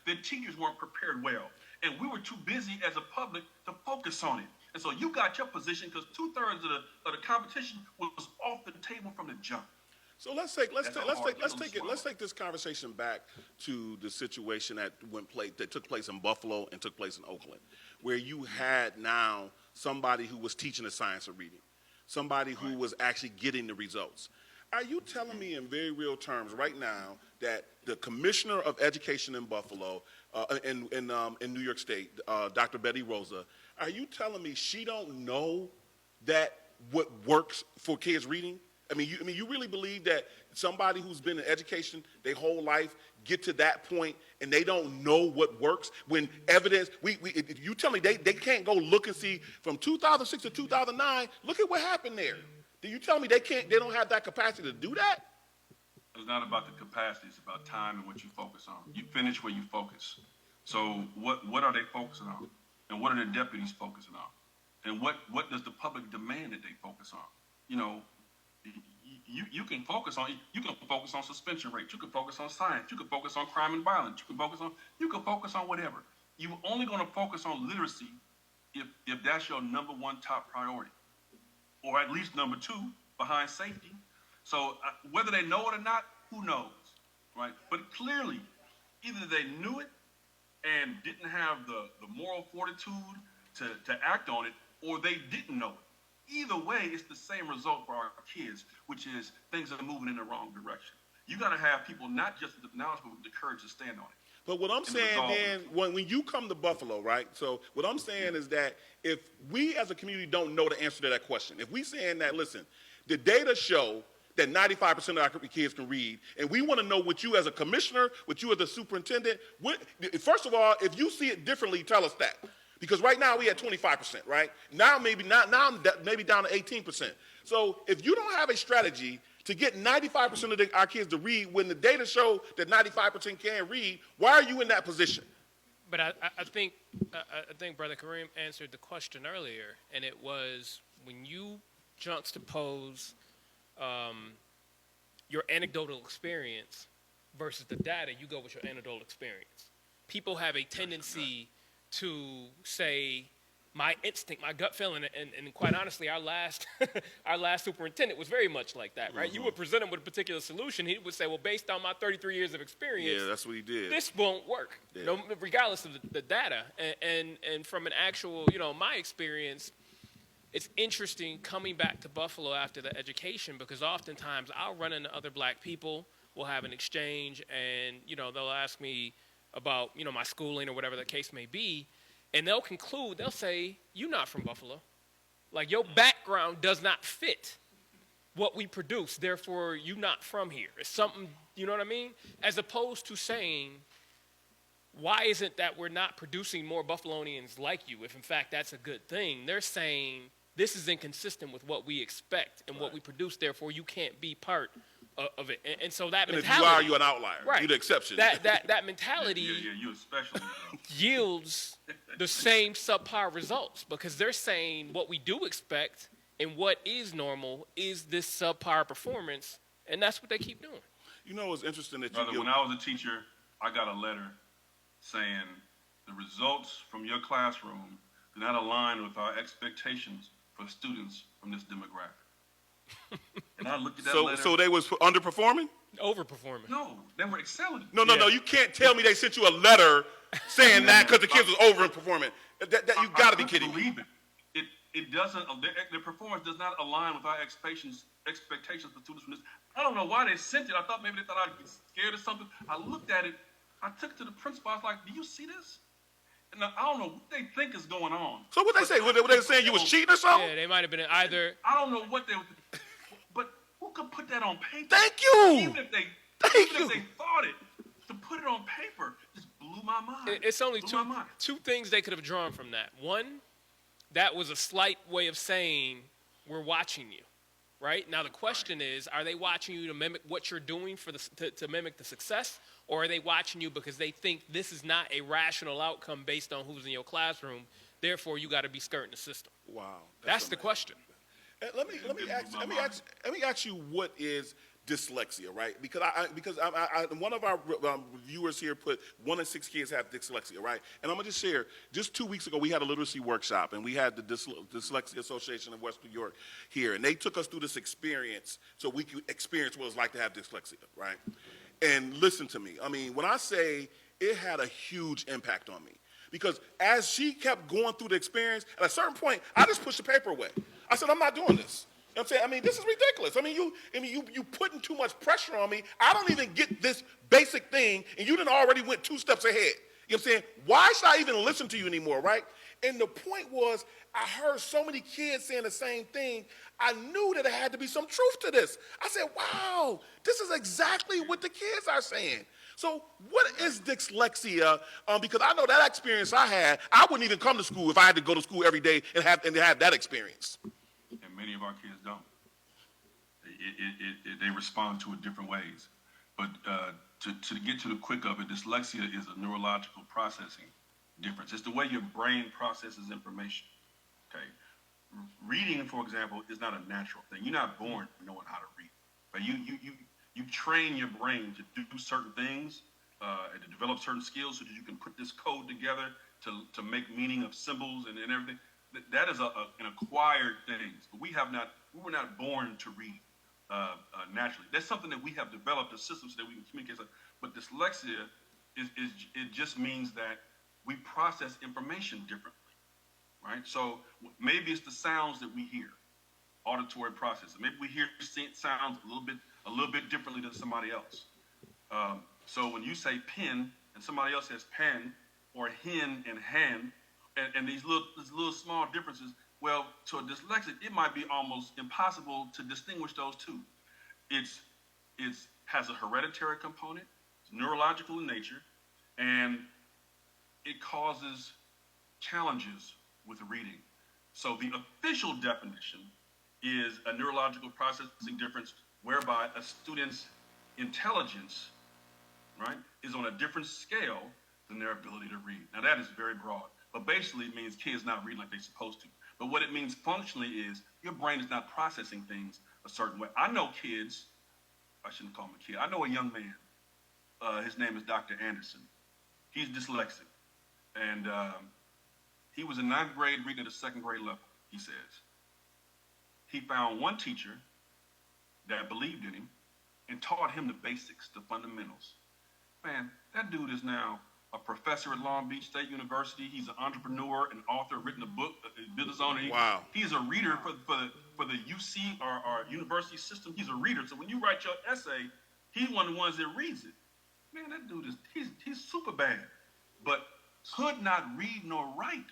The teachers weren't prepared well, and we were too busy as a public to focus on it. And so you got your position because 2/3 of the competition was off the table from the jump. So let's take this conversation back to the situation that took place in Buffalo and took place in Oakland, where you had now somebody who was teaching the science of reading, somebody who was actually getting the results. Are you telling me in very real terms right now that the commissioner of education in Buffalo, in New York State, Dr. Betty Rosa, are you telling me she don't know that what works for kids reading? I mean, you really believe that somebody who's been in education their whole life get to that point and they don't know what works when evidence, you tell me they can't go look and see from 2006 to 2009, look at what happened there. Do you tell me they don't have that capacity to do that? It's not about the capacity, it's about time and what you focus on. You finish where you focus. So what are they focusing on? And what are the deputies focusing on? And what does the public demand that they focus on? You know, you can focus on suspension rates, you can focus on science, you can focus on crime and violence, you can focus on whatever. You're only going to focus on literacy if that's your number one top priority, or at least number two behind safety. So whether they know it or not, who knows, right? But clearly, either they knew it and didn't have the moral fortitude to act on it, or they didn't know it. Either way, it's the same result for our kids, which is things are moving in the wrong direction. You got to have people not just with the knowledge, but with the courage to stand on it. But what I'm saying then, when you come to Buffalo, right? So what I'm saying is that if we as a community don't know the answer to that question, if we saying that, listen, the data show that 95% of our kids can read, and we want to know what you as a commissioner, what you as a superintendent, first of all, if you see it differently, tell us that. Because right now we at 25%, right? Now maybe down to 18%. So if you don't have a strategy to get 95% of our kids to read when the data show that 95% can't read, why are you in that position? But I think Brother Kareem answered the question earlier, and it was when you juxtapose your anecdotal experience versus the data, you go with your anecdotal experience. People have a tendency to say my instinct, my gut feeling, and quite honestly, our last our last superintendent was very much like that, right? You would present him with a particular solution. He would say, well, based on my 33 years of experience, Yeah, that's what he did. this won't work, Yeah. no, regardless of the data. And from an actual, my experience, it's interesting coming back to Buffalo after the education, because oftentimes I'll run into other black people, we'll have an exchange, and, they'll ask me about, my schooling or whatever the case may be, and they'll conclude, they'll say, you're not from Buffalo. Like, your background does not fit what we produce, therefore you're not from here. It's something, you know what I mean? As opposed to saying, why isn't that we're not producing more Buffalonians like you, if in fact that's a good thing? They're saying, this is inconsistent with what we expect and what we produce, therefore you can't be part of it. And so that And if mentality, you are, you're an outlier. right, You're the exception. That mentality Yeah, you especially. yields the same subpar results, because they're saying what we do expect and what is normal is this subpar performance, and that's what they keep doing. You know, it's interesting that Brother, you when I was a teacher, I got a letter saying the results from your classroom do not align with our expectations for students from this demographic. And I looked at that letter. So they was underperforming? Overperforming. No, they were excelling. No, Yeah. you can't tell me they sent you a letter saying that because the kids was overperforming. That you got to be kidding me. Believe it. It doesn't. Their performance does not align with our expectations for students from this. I don't know why they sent it. I thought maybe they thought I'd get scared or something. I looked at it. I took it to the principal. I was like, "Do you see this?" And I don't know what they think is going on. So what they say? Were they saying you was cheating or something? Yeah, they might have been either. I don't know what they. But who could put that on paper? Thank you. Even if they thought it, to put it on paper just blew my mind. It's only Blew my mind. two things they could have drawn from that. One, that was a slight way of saying we're watching you, right? Now the question is, are they watching you to mimic what you're doing to mimic the success, or are they watching you because they think this is not a rational outcome based on who's in your classroom, therefore you got to be skirting the system? Wow. That's the amazing. question. Let me ask you what is dyslexia, right? Because one of our viewers here put 1 in 6 kids have dyslexia, right? And I'm gonna just share. Just 2 weeks ago, we had a literacy workshop, and we had the Dyslexia Association of West New York here, and they took us through this experience so we could experience what it's like to have dyslexia, right? And listen to me. I mean, when I say it had a huge impact on me, because as she kept going through the experience, at a certain point, I just pushed the paper away. I said, I'm not doing this. You know what I'm saying? I mean, this is ridiculous. I mean, you putting too much pressure on me. I don't even get this basic thing, and you done already went 2 steps ahead. You know what I'm saying? Why should I even listen to you anymore, right? And the point was, I heard so many kids saying the same thing. I knew that there had to be some truth to this. I said, wow, this is exactly what the kids are saying. So what is dyslexia? Because I know that experience I had, I wouldn't even come to school if I had to go to school every day and have that experience. And many of our kids don't. They respond to it different ways. But to get to the quick of it, dyslexia is a neurological processing difference. It's the way your brain processes information. Okay, reading, for example, is not a natural thing. You're not born knowing how to read. But you train your brain to do certain things and to develop certain skills so that you can put this code together to make meaning of symbols and everything. That is an acquired thing. We were not born to read naturally. That's something that we have developed a system so that we can communicate. But dyslexia it just means that we process information differently, right? So maybe it's the sounds that we hear, auditory processing. Maybe we hear sounds a little bit differently than somebody else. So when you say pen and somebody else says pen or hen and hand, and these little small differences, well, to a dyslexic, it might be almost impossible to distinguish those two. It has a hereditary component, it's neurological in nature, and it causes challenges with reading. So the official definition is a neurological processing difference whereby a student's intelligence, right, is on a different scale than their ability to read. Now that is very broad, but basically it means kids not reading like they're supposed to. But what it means functionally is your brain is not processing things a certain way. I know kids, I shouldn't call him a kid, I know a young man, his name is Dr. Anderson. He's dyslexic. And He was in ninth grade reading at the second grade level, he says. He found one teacher that believed in him and taught him the basics, the fundamentals. Man, that dude is now a professor at Long Beach State University. He's an entrepreneur, an author, written a book, a business owner. Wow. He's a reader for the UC or university system. He's a reader. So when you write your essay, he's one of the ones that reads it. Man, that dude he's super bad, but could not read nor write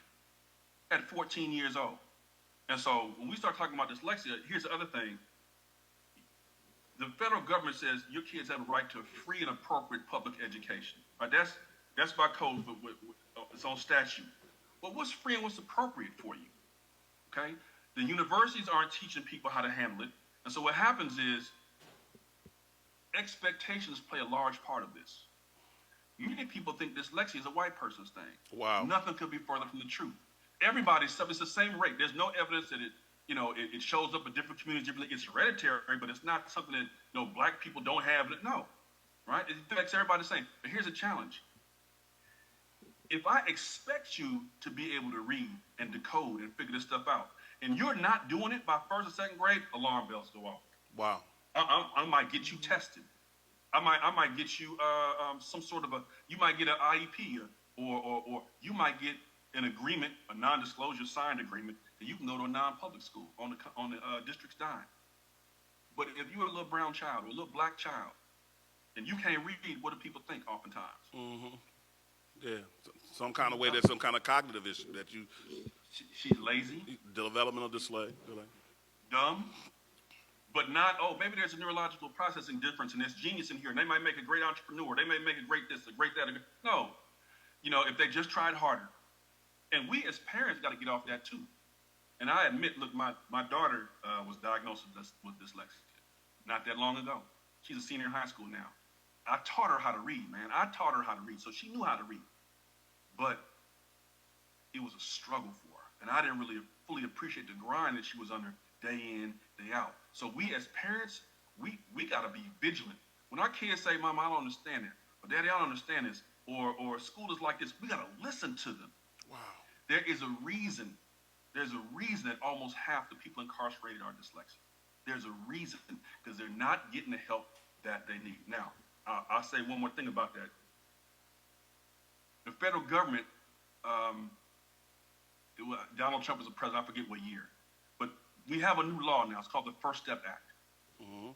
at 14 years old. And so when we start talking about dyslexia, here's the other thing. The federal government says your kids have a right to free and appropriate public education. Right? That's by code, it's on statute. Well, what's free and what's appropriate for you? Okay? The universities aren't teaching people how to handle it. And so what happens is expectations play a large part of this. Many people think dyslexia is a white person's thing. Wow. Nothing could be further from the truth. Everybody's, it's the same rate. There's no evidence that it shows up in different communities differently. It's hereditary, but it's not something that black people don't have. No, right? It affects everybody the same. But here's a challenge. If I expect you to be able to read and decode and figure this stuff out, and you're not doing it by first or second grade, alarm bells go off. Wow. I might get you tested. I might get you some sort of you might get an IEP or you might get an agreement, a non-disclosure signed agreement, that you can go to a non-public school on the district's dime. But if you're a little brown child or a little black child, and you can't read, what do people think oftentimes? Mm-hmm. Yeah, some kind of way. There's some kind of cognitive issue that you. She's lazy, Developmental delay. dumb, but not. Oh, maybe there's a neurological processing difference, and there's genius in here, and they might make a great entrepreneur. They may make a great this, a great that. No, if they just tried harder. And we as parents got to get off that too. And I admit, look, my daughter was diagnosed with dyslexia not that long ago. She's a senior in high school now. I taught her how to read, man. I taught her how to read, so she knew how to read. But it was a struggle for her. And I didn't really fully appreciate the grind that she was under day in, day out. So we as parents, we got to be vigilant. When our kids say, Mom, I don't understand it, or Daddy, I don't understand this, or school is like this, we got to listen to them. Wow. There's a reason that almost half the people incarcerated are dyslexic. There's a reason, because they're not getting the help that they need. Now, I'll say one more thing about that. The federal government, Donald Trump was a president, I forget what year, but we have a new law now. It's called the First Step Act. Mm-hmm.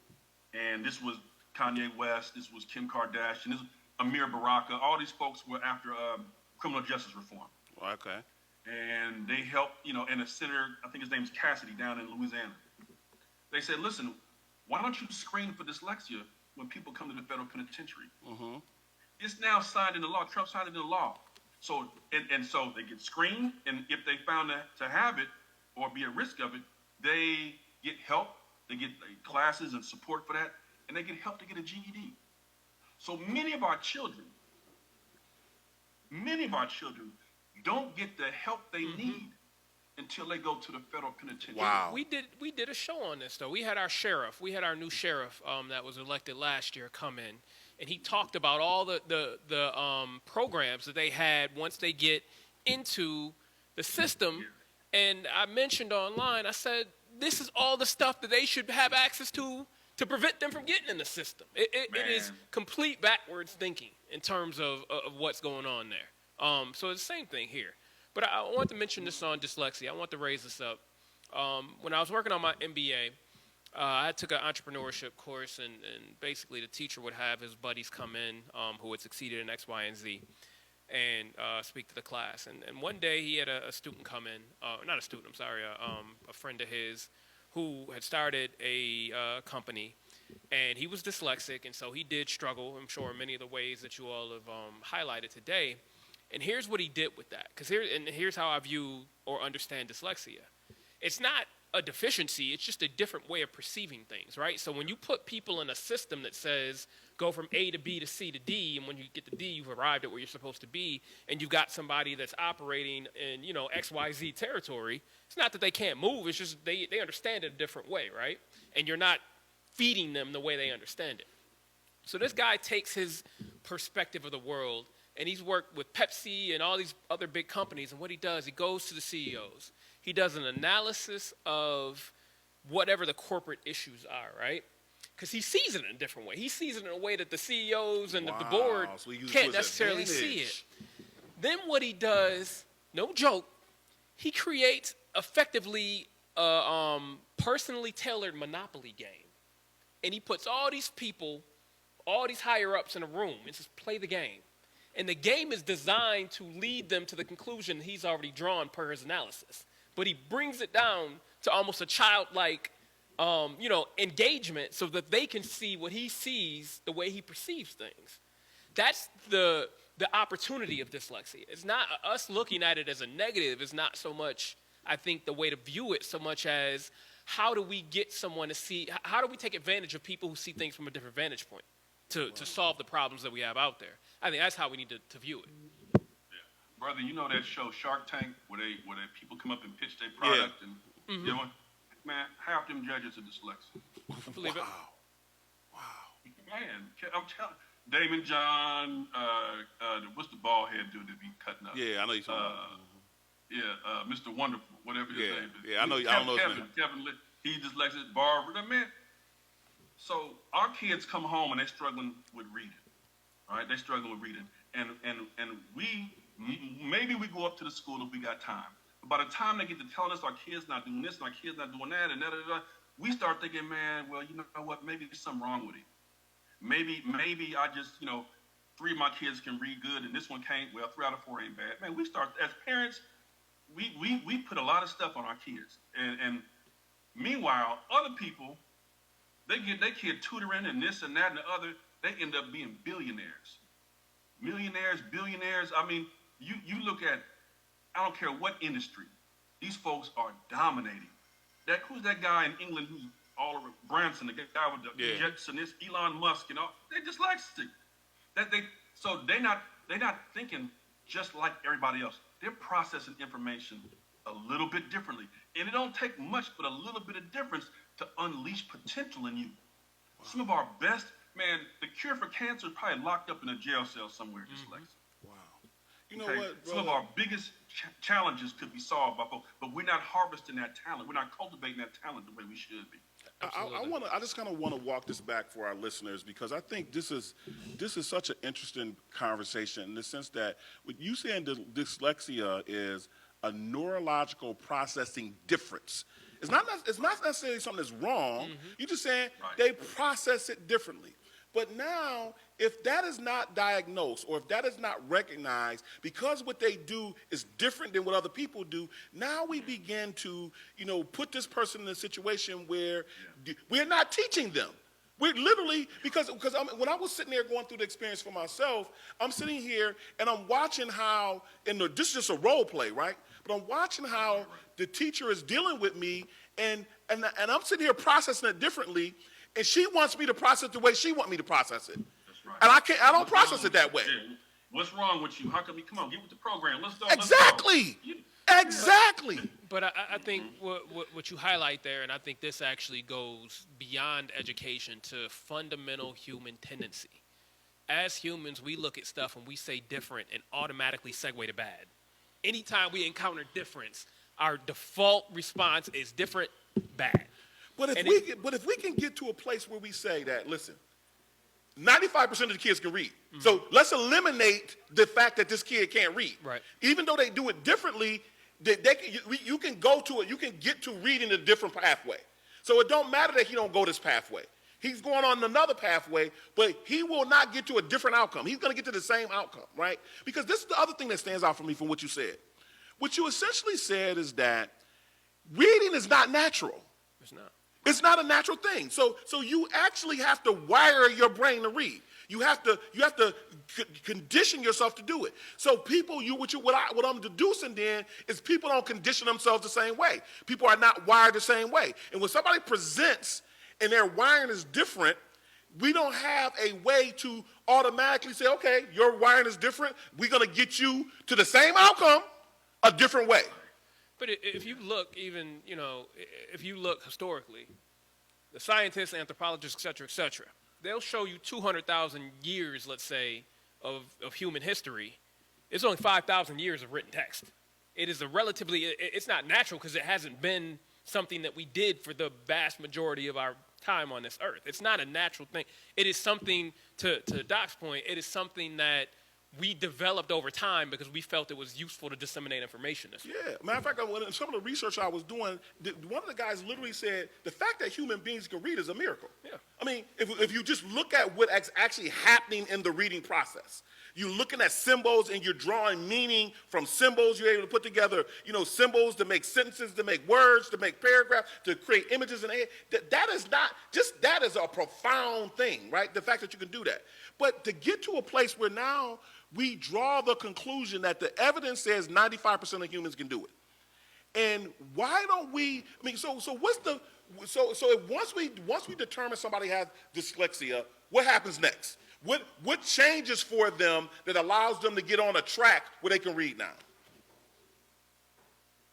And this was Kanye West, this was Kim Kardashian, this was Amir Baraka. All these folks were after criminal justice reform. Okay. And they helped, and a senator, I think his name is Cassidy, down in Louisiana. They said, listen, why don't you screen for dyslexia when people come to the federal penitentiary? Mm-hmm. It's now signed into law. Trump signed it into law. So, and so they get screened, and if they found to have it or be at risk of it, they get help. They get classes and support for that, and they get help to get a GED. So many of our children don't get the help they need until they go to the federal penitentiary. Wow. We did a show on this though. We had our new sheriff that was elected last year come in, and he talked about all the programs that they had once they get into the system. And I mentioned online, I said, this is all the stuff that they should have access to prevent them from getting in the system. It is complete backwards thinking in terms of what's going on there. So it's the same thing here. But I want to mention this on dyslexia. I want to raise this up. When I was working on my MBA, I took an entrepreneurship course, and basically the teacher would have his buddies come in who had succeeded in X, Y, and Z and speak to the class. And one day he had a student come in, not a student, I'm sorry, a friend of his who had started a company, and he was dyslexic, and so he did struggle, I'm sure, in many of the ways that you all have highlighted today. And here's what he did with that, because here's how I view or understand dyslexia. It's not a deficiency, it's just a different way of perceiving things, right? So when you put people in a system that says go from A to B to C to D, and when you get to D, you've arrived at where you're supposed to be, and you've got somebody that's operating in, XYZ territory, it's not that they can't move, it's just they understand it a different way, right? And you're not feeding them the way they understand it. So this guy takes his perspective of the world and he's worked with Pepsi and all these other big companies. And what he does, he goes to the CEOs. He does an analysis of whatever the corporate issues are, right? Because he sees it in a different way. He sees it in a way that the CEOs and the board So he uses can't his necessarily see it. advantage. Then what he does, no joke, he creates effectively a personally tailored Monopoly game. And he puts all these people, all these higher-ups in a room and says, play the game. And the game is designed to lead them to the conclusion he's already drawn per his analysis. But he brings it down to almost a childlike, engagement so that they can see what he sees the way he perceives things. That's the opportunity of dyslexia. It's not us looking at it as a negative. It's not so much, I think, the way to view it so much as how do we get someone to see, how do we take advantage of people who see things from a different vantage point to solve the problems that we have out there? I think that's how we need to view it. Yeah. Brother, you know that show Shark Tank where people come up and pitch their product and you know, man, half them judges are dyslexic. I believe it. Man, I'm telling Damon John, what's the bald head dude that be cutting up? Yeah, I know you're talking about. Mr. Wonderful, whatever his name is. Yeah, I know. I don't know his name. Kevin, he dyslexic. Barbara, man. So our kids come home and they're struggling with reading. All right, they're struggling with reading, and we maybe we go up to the school if we got time. But by the time they get to telling us our kids not doing this, and our kids not doing that, and we start thinking, man, well, you know what? Maybe there's something wrong with it. Maybe I just, 3 of my kids can read good and this one can't. Well, 3 out of 4 ain't bad. Man, we start as parents. We put a lot of stuff on our kids, and meanwhile, other people, they get their kid tutoring and this and that and the other. They end up being billionaires, millionaires, billionaires. I mean, you look at, I don't care what industry, these folks are dominating. Who's that guy in England who's all over Branson, the guy with the jets and this Elon Musk and all? They're dyslexic. So they're not thinking just like everybody else. They're processing information a little bit differently. And it don't take much but a little bit of difference to unleash potential in you. Wow. Some of our best, man, the cure for cancer is probably locked up in a jail cell somewhere, dyslexic. Wow. You know what, brother? Some of our biggest challenges could be solved by folks, but we're not harvesting that talent. We're not cultivating that talent the way we should be. I just kind of want to walk this back for our listeners because I think this is such an interesting conversation in the sense that what you saying dyslexia is a neurological processing difference. It's not necessarily something that's wrong. You're just saying they process it differently. But now, if that is not diagnosed or if that is not recognized, because what they do is different than what other people do, now we begin to, put this person in a situation where we're not teaching them. We're literally, because when I was sitting there going through the experience for myself, I'm sitting here and I'm watching how, this is just a role play, right? But I'm watching how the teacher is dealing with me and I'm sitting here processing it differently. And she wants me to process the way she wants me to process it. That's right. And I don't process it that way. Yeah. What's wrong with you? How come you come on, get with the program? Let's go. Exactly. Exactly. But I think what you highlight there, and I think this actually goes beyond education to fundamental human tendency. As humans, we look at stuff and we say different and automatically segue to bad. Anytime we encounter difference, our default response is different, bad. But if we can get to a place where we say that, listen, 95% of the kids can read. So let's eliminate the fact that this kid can't read. Right. Even though they do it differently, you can get to reading a different pathway. So it don't matter that he don't go this pathway. He's going on another pathway, but he will not get to a different outcome. He's going to get to the same outcome, right? Because this is the other thing that stands out for me from what you said. What you essentially said is that reading is not natural. It's not. It's not a natural thing. So you actually have to wire your brain to read. You have to condition yourself to do it. So people, what I'm deducing then is people don't condition themselves the same way. People are not wired the same way. And when somebody presents and their wiring is different, we don't have a way to automatically say, okay, your wiring is different. We're going to get you to the same outcome a different way. But if you look if you look historically, the scientists, anthropologists, et cetera, they'll show you 200,000 years, let's say, of human history, it's only 5,000 years of written text. It is a relatively, it's not natural because it hasn't been something that we did for the vast majority of our time on this earth. It's not a natural thing. It is something, to Doc's point, it is something that we developed over time because we felt it was useful to disseminate information this way. Yeah, matter of fact, some of the research I was doing, one of the guys literally said the fact that human beings can read is a miracle. Yeah. I mean, if you just look at what's actually happening in the reading process, you're looking at symbols and you're drawing meaning from symbols. You're able to put together, symbols to make sentences, to make words, to make paragraphs, to create images. And that is not just that is a profound thing, right? The fact that you can do that. But to get to a place where now we draw the conclusion that the evidence says 95% of humans can do it. And why don't we, so once we determine somebody has dyslexia, what happens next? What changes for them that allows them to get on a track where they can read now?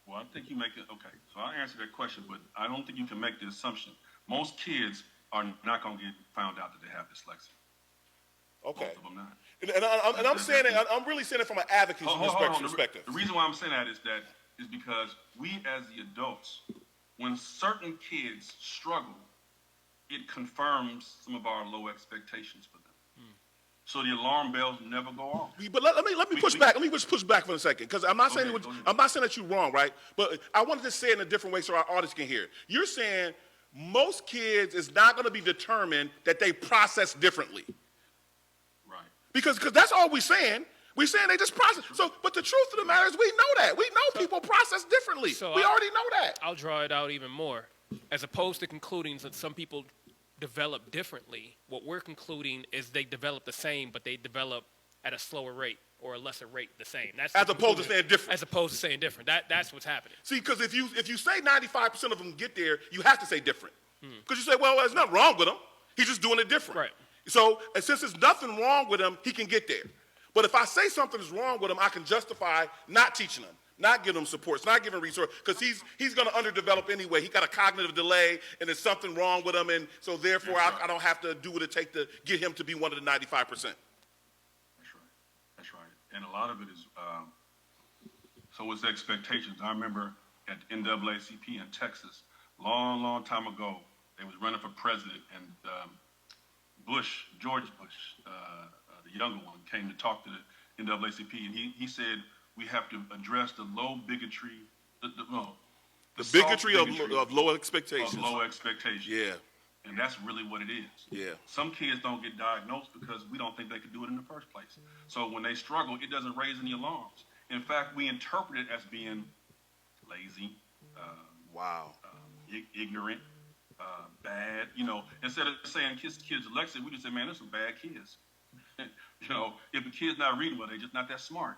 Well, I think you make it, okay, so I'll answer that question, but I don't think you can make the assumption. Most kids are not going to get found out that they have dyslexia. Okay. Most of them not. And I'm saying it, I'm really saying it from an advocacy perspective. The reason why I'm saying that is because we as the adults, when certain kids struggle, it confirms some of our low expectations for them. So the alarm bells never go off. But let me push back. Let me just push back for a second, because I'm not saying that you're wrong, right? But I wanted to say it in a different way so our audience can hear it. You're saying most kids is not going to be determined that they process differently. Because that's all we're saying. We're saying they just process. So, but the truth of the matter is we know that. We know people process differently. We already know that. I'll draw it out even more. As opposed to concluding that some people develop differently, what we're concluding is they develop the same, but they develop at a slower rate or a lesser rate the same. That's as opposed to saying different. As opposed to saying different. That's what's happening. See, because if you say 95% of them get there, you have to say different. Because you say, well, there's nothing wrong with him. He's just doing it different. Right. So, and since there's nothing wrong with him, he can get there. But if I say something is wrong with him, I can justify not teaching him, not giving him supports, not giving resources, because he's going to underdevelop anyway. He got a cognitive delay, and there's something wrong with him, and so therefore I don't have to do what it takes to get him to be one of the 95%. That's right. That's right. And a lot of it is, so it's expectations. I remember at the NAACP in Texas, long time ago, they was running for president, and George Bush, the younger one, came to talk to the NAACP, and he said we have to address the low bigotry, the bigotry of low expectations. Of low expectations. Yeah. And that's really what it is. Yeah. Some kids don't get diagnosed because we don't think they could do it in the first place. So when they struggle, it doesn't raise any alarms. In fact, we interpret it as being lazy, ignorant, bad. Instead of saying kids dyslexic, we just say, man, there's some bad kids. If a kid's not reading well, they're just not that smart.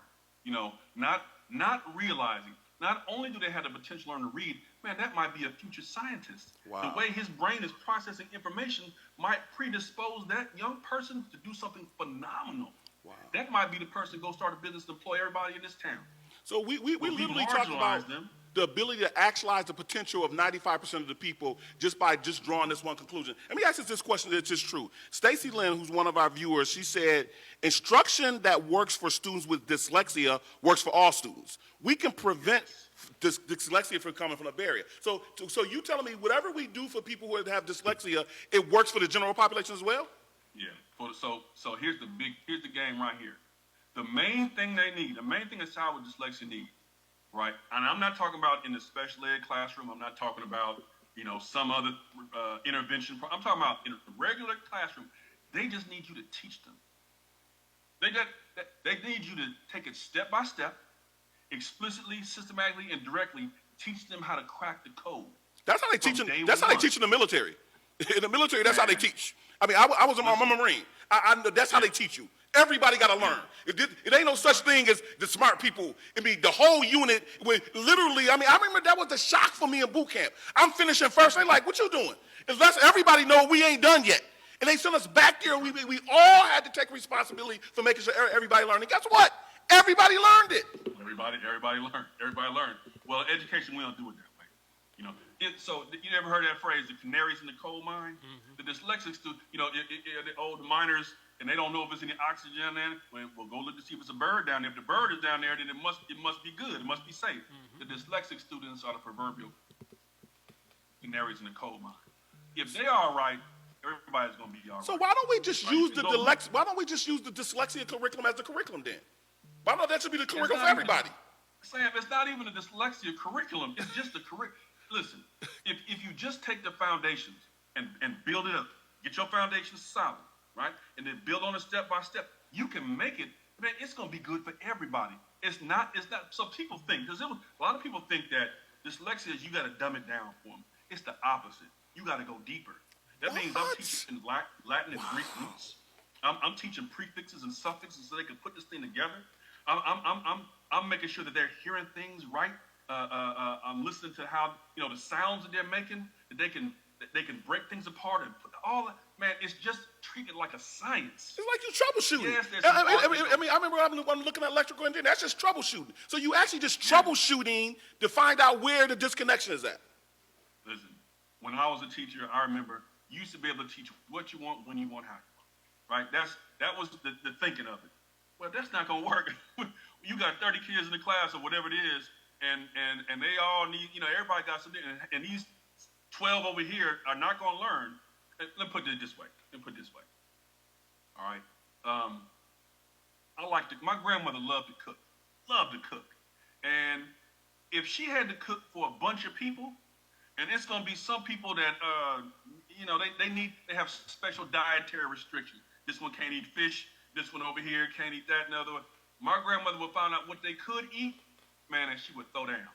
Not realizing, not only do they have the potential to learn to read, man, that might be a future scientist. Wow. The way his brain is processing information might predispose that young person to do something phenomenal. Wow. That might be the person to go start a business to employ everybody in this town. So we literally talk about the ability to actualize the potential of 95% of the people just by drawing this one conclusion. Let me ask you this question that's just true. Stacy Lynn, who's one of our viewers, she said, instruction that works for students with dyslexia works for all students. We can prevent dyslexia from coming from a barrier. So you telling me whatever we do for people who have dyslexia, it works for the general population as well? Yeah. So here's the game right here. The main thing they need, the main thing a child with dyslexia needs, right? And I'm not talking about in the special ed classroom. I'm not talking about, some other intervention. I'm talking about in a regular classroom. They just need you to teach them. They need you to take it step by step, explicitly, systematically, and directly teach them how to crack the code. That's how they teach. That's how they teach in the military. In the military, that's how they teach. I mean, I was I'm a Marine. That's how they teach you. Everybody got to learn. It ain't no such thing as the smart people. I mean, the whole unit, literally, I remember that was the shock for me in boot camp. I'm finishing first. They like, what you doing? Unless everybody know we ain't done yet. And they sent us back there, and we all had to take responsibility for making sure everybody learned. And guess what? Everybody learned it. Everybody learned. Well, education, we don't do it that way. So you ever heard that phrase, the canaries in the coal mine? Mm-hmm. The dyslexics do, the miners, and they don't know if there's any oxygen down there, well, go look to see if it's a bird down there. If the bird is down there, then it must be good. It must be safe. The dyslexic students are the proverbial canaries in the coal mine. If they are all right, everybody's gonna be all right. So why don't we just use the Why dyslexia curriculum as the curriculum then? Why don't that should be the curriculum for not everybody? Sam, it's not even a dyslexia curriculum. It's just a curriculum. Listen, if you just take the foundations and build it up, get your foundations solid, right? And then build on it step by step, you can make it, man, it's going to be good for everybody. It's not, so people think, because a lot of people think that dyslexia is you got to dumb it down for them. It's the opposite. You got to go deeper. That means I'm teaching Latin and Greek roots. I'm teaching prefixes and suffixes so they can put this thing together. I'm making sure that they're hearing things right. I'm listening to how the sounds that they're making, that they can break things apart and put all that. Man, it's just treated like a science. It's like you troubleshooting. Yes, I remember I'm looking at electrical engineering. That's just troubleshooting. So you actually just troubleshooting to find out where the disconnection is at. Listen, when I was a teacher, I remember you used to be able to teach what you want, when you want, how you want. Right? That was the thinking of it. Well, that's not gonna work. You got 30 kids in the class or whatever it is, and they all need, everybody got something, and these 12 over here are not gonna learn. Let me put it this way. All right. My grandmother loved to cook. And if she had to cook for a bunch of people, and it's gonna be some people that they have special dietary restrictions. This one can't eat fish. This one over here can't eat that. And the other one. My grandmother would find out what they could eat, man, and she would throw down.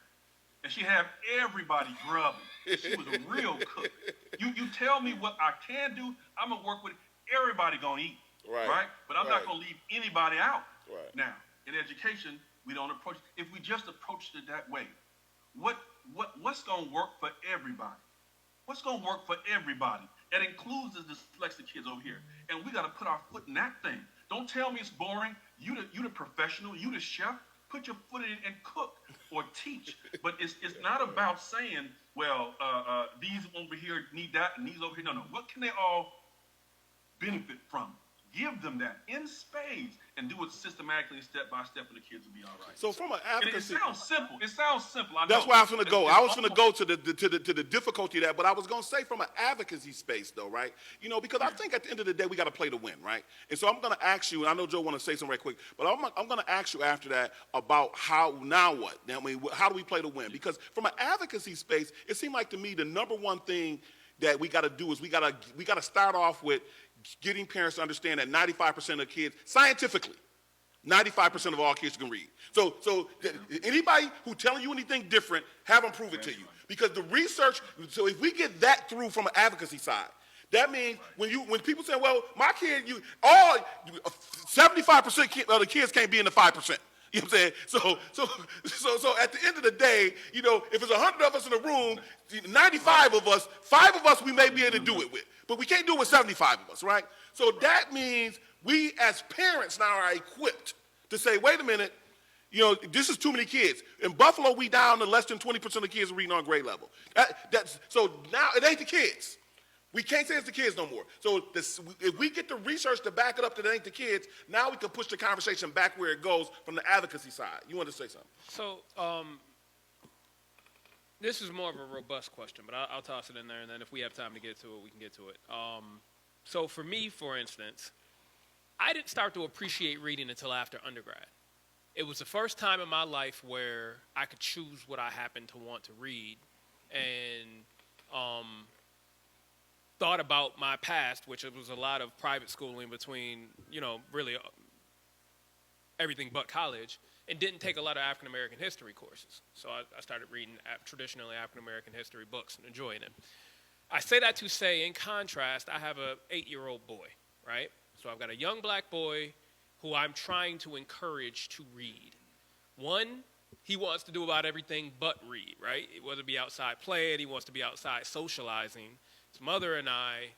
And she had everybody grubbing. She was a real cook. You tell me what I can do, I'm gonna work with it. Everybody gonna eat, right? But I'm not gonna leave anybody out. Right. Now, in education, we don't approach it. If we just approached it that way, what's gonna work for everybody? What's gonna work for everybody? That includes the dyslexic kids over here. And we gotta put our foot in that thing. Don't tell me it's boring. You the professional, you the chef. Put your foot in and cook or teach. But it's not about saying, well, these over here need that and these over here. No. What can they all benefit from? Give them that in spades and do it systematically, step by step, and the kids will be all right. So from an And advocacy, it sounds simple. I know. that's where I was going to go. I was going to go to the difficulty of that, but I was going to say from an advocacy space, though, right? Because I think at the end of the day we got to play to win, right? And so I'm going to ask you, and I know Joe want to say something right quick, but I'm going to ask you after that about how now what? I mean, how do we play to win? Because from an advocacy space, it seemed like to me the number one thing that we got to do is we got to start off with getting parents to understand that 95% of kids, scientifically, 95% of all kids can read. So anybody who telling you anything different, have them prove it to you. Because the research, so if we get that through from an advocacy side, that means when people say, well, my kid, 75% of the kids can't be in the 5%. You know what I'm saying? So at the end of the day, if it's 100 of us in the room, 95 of us, 5 of us we may be able to do it with. But we can't do it with 75 of us, right? So that means we as parents now are equipped to say, wait a minute, this is too many kids. In Buffalo, we down to less than 20% of kids reading on grade level. So now it ain't the kids. We can't say it's the kids no more. So if we get the research to back it up that it ain't the kids, now we can push the conversation back where it goes from the advocacy side. You want to say something? So this is more of a robust question, but I'll toss it in there, and then if we have time to get to it, we can get to it. So for me, for instance, I didn't start to appreciate reading until after undergrad. It was the first time in my life where I could choose what I happened to want to read, and thought about my past, which was a lot of private schooling between, really everything but college, and didn't take a lot of African-American history courses. So I started reading traditionally African-American history books and enjoying them. I say that to say, in contrast, I have an 8-year-old boy, right? So I've got a young black boy who I'm trying to encourage to read. One, he wants to do about everything but read, right? He wants to be outside playing. He wants to be outside socializing. His mother and I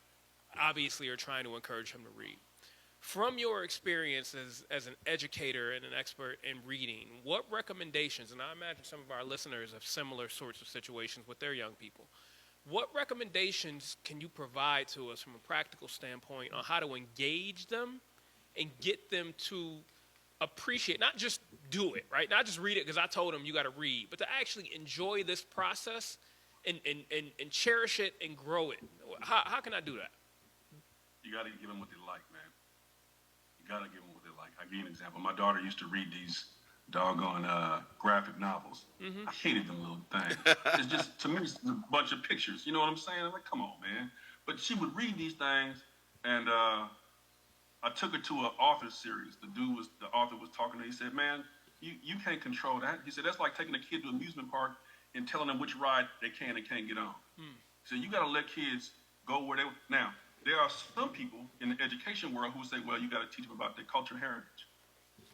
obviously are trying to encourage him to read. From your experience as an educator and an expert in reading, what recommendations, and I imagine some of our listeners have similar sorts of situations with their young people, what recommendations can you provide to us from a practical standpoint on how to engage them and get them to appreciate, not just do it, right? Not just read it because I told them you got to read, but to actually enjoy this process and cherish it and grow it? How can I do that? You got to give them what they like, man. You got to give them what they like. I'll give you an example. My daughter used to read these doggone graphic novels. I hated them little things. It's just, to me, it's a bunch of pictures. You know what I'm saying? I'm like, come on, man. But she would read these things, and I took her to an author series. The author was talking to her. He said, man, you can't control that. He said, that's like taking a kid to an amusement park and telling them which ride they can and can't get on. So you got to let kids go where they, now, there are some people in the education world who say, well, you got to teach them about their culture and heritage.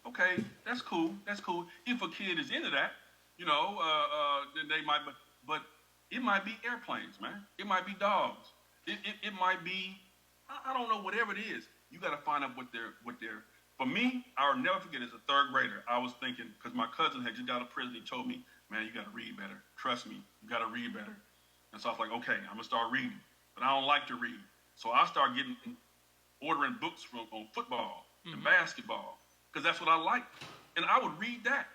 Okay, that's cool. That's cool. If a kid is into that, you know, then they might, but it might be airplanes, man. It might be dogs. It might be, I don't know, whatever it is. You got to find out what they're, for me, I'll never forget, as a third grader, I was thinking, because my cousin had just got out of prison, he told me, man, you got to read better. Trust me, you got to read better. And so I was like, okay, I'm going to start reading. But I don't like to read. So I started ordering books on football and basketball, because that's what I like. And I would read that.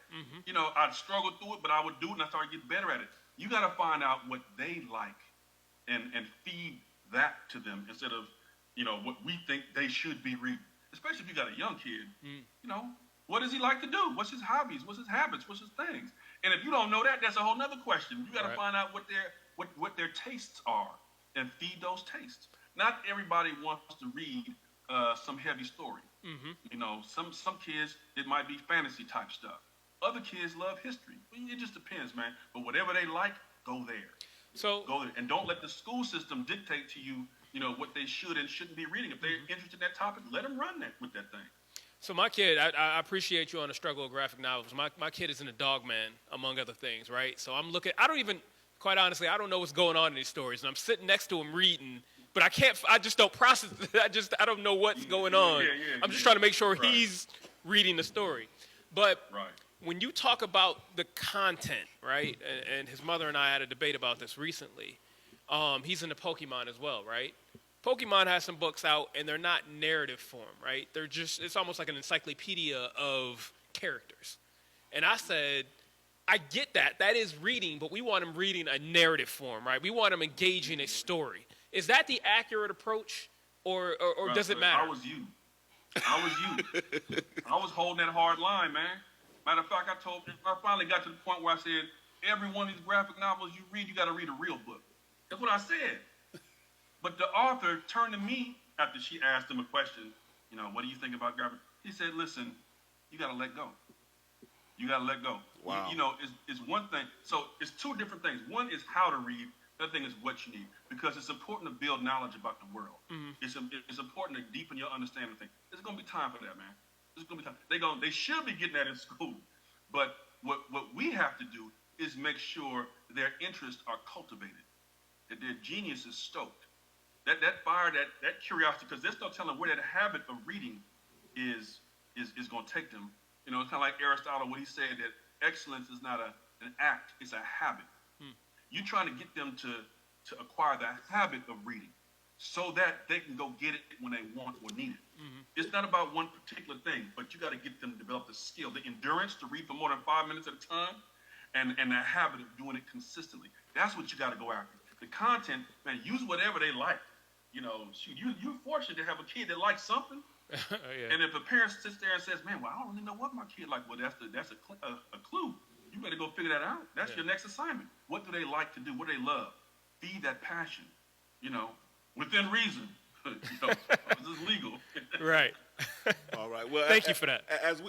You know, I'd struggle through it, but I would do it, and I started getting better at it. You got to find out what they like and feed that to them instead of, you know, what we think they should be reading. Especially if you got a young kid, you know, what does he like to do? What's his hobbies? What's his habits? What's his things? And if you don't know that, that's a whole nother question. You got to find out what their tastes are and feed those tastes. Not everybody wants to read some heavy story. You know, some kids, it might be fantasy type stuff. Other kids love history. It just depends, man. But whatever they like, go there. So Go there. And don't let the school system dictate to you, you know, what they should and shouldn't be reading. If they're interested in that topic, let them run that with that thing. So my kid, I appreciate you on the struggle of graphic novels. My kid is in a dog man, among other things, right? So I'm looking, quite honestly, I don't know what's going on in these stories. And I'm sitting next to him reading, but I just don't process it. I don't know what's going on. I'm just trying to make sure he's reading the story. But when you talk about the content, right, and his mother and I had a debate about this recently, he's into Pokemon as well, right? Pokemon has some books out, and they're not narrative form, right? They're just, it's almost like an encyclopedia of characters. And I said, I get that. That is reading, but we want them reading a narrative form, right? We want them engaging a story. Is that the accurate approach, or does it matter? I was you. I was holding that hard line, man. Matter of fact, I finally got to the point where I said, every one of these graphic novels you read, you got to read a real book. That's what I said. But the author turned to me after she asked him a question, you know, what do you think about graphic? He said, listen, you got to let go. You got to let go. Wow. You know, it's one thing. So it's two different things. One is how to read. The other thing is what you need. Because it's important to build knowledge about the world. It's important to deepen your understanding of things. There's going to be time for that, man. There's going to be time. They should be getting that in school. But what we have to do is make sure their interests are cultivated, that their genius is stoked. That fire, that curiosity, because there's no telling where that habit of reading is going to take them. You know, it's kind of like Aristotle when he said that excellence is not an act, it's a habit. You're trying to get them to acquire the habit of reading so that they can go get it when they want or need it. It's not about one particular thing, but you got to get them to develop the skill, the endurance to read for more than 5 minutes at a time, and the habit of doing it consistently. That's what you got to go after. The content, man, use whatever they like. You know, you're fortunate to have a kid that likes something. And if a parent sits there and says, man, well, I don't really know what my kid likes, well, that's a clue. You better go figure that out. That's your next assignment. What do they like to do? What do they love? Feed that passion, you know, within reason. You know, this is legal. Right. All right. Well, Thank you for that.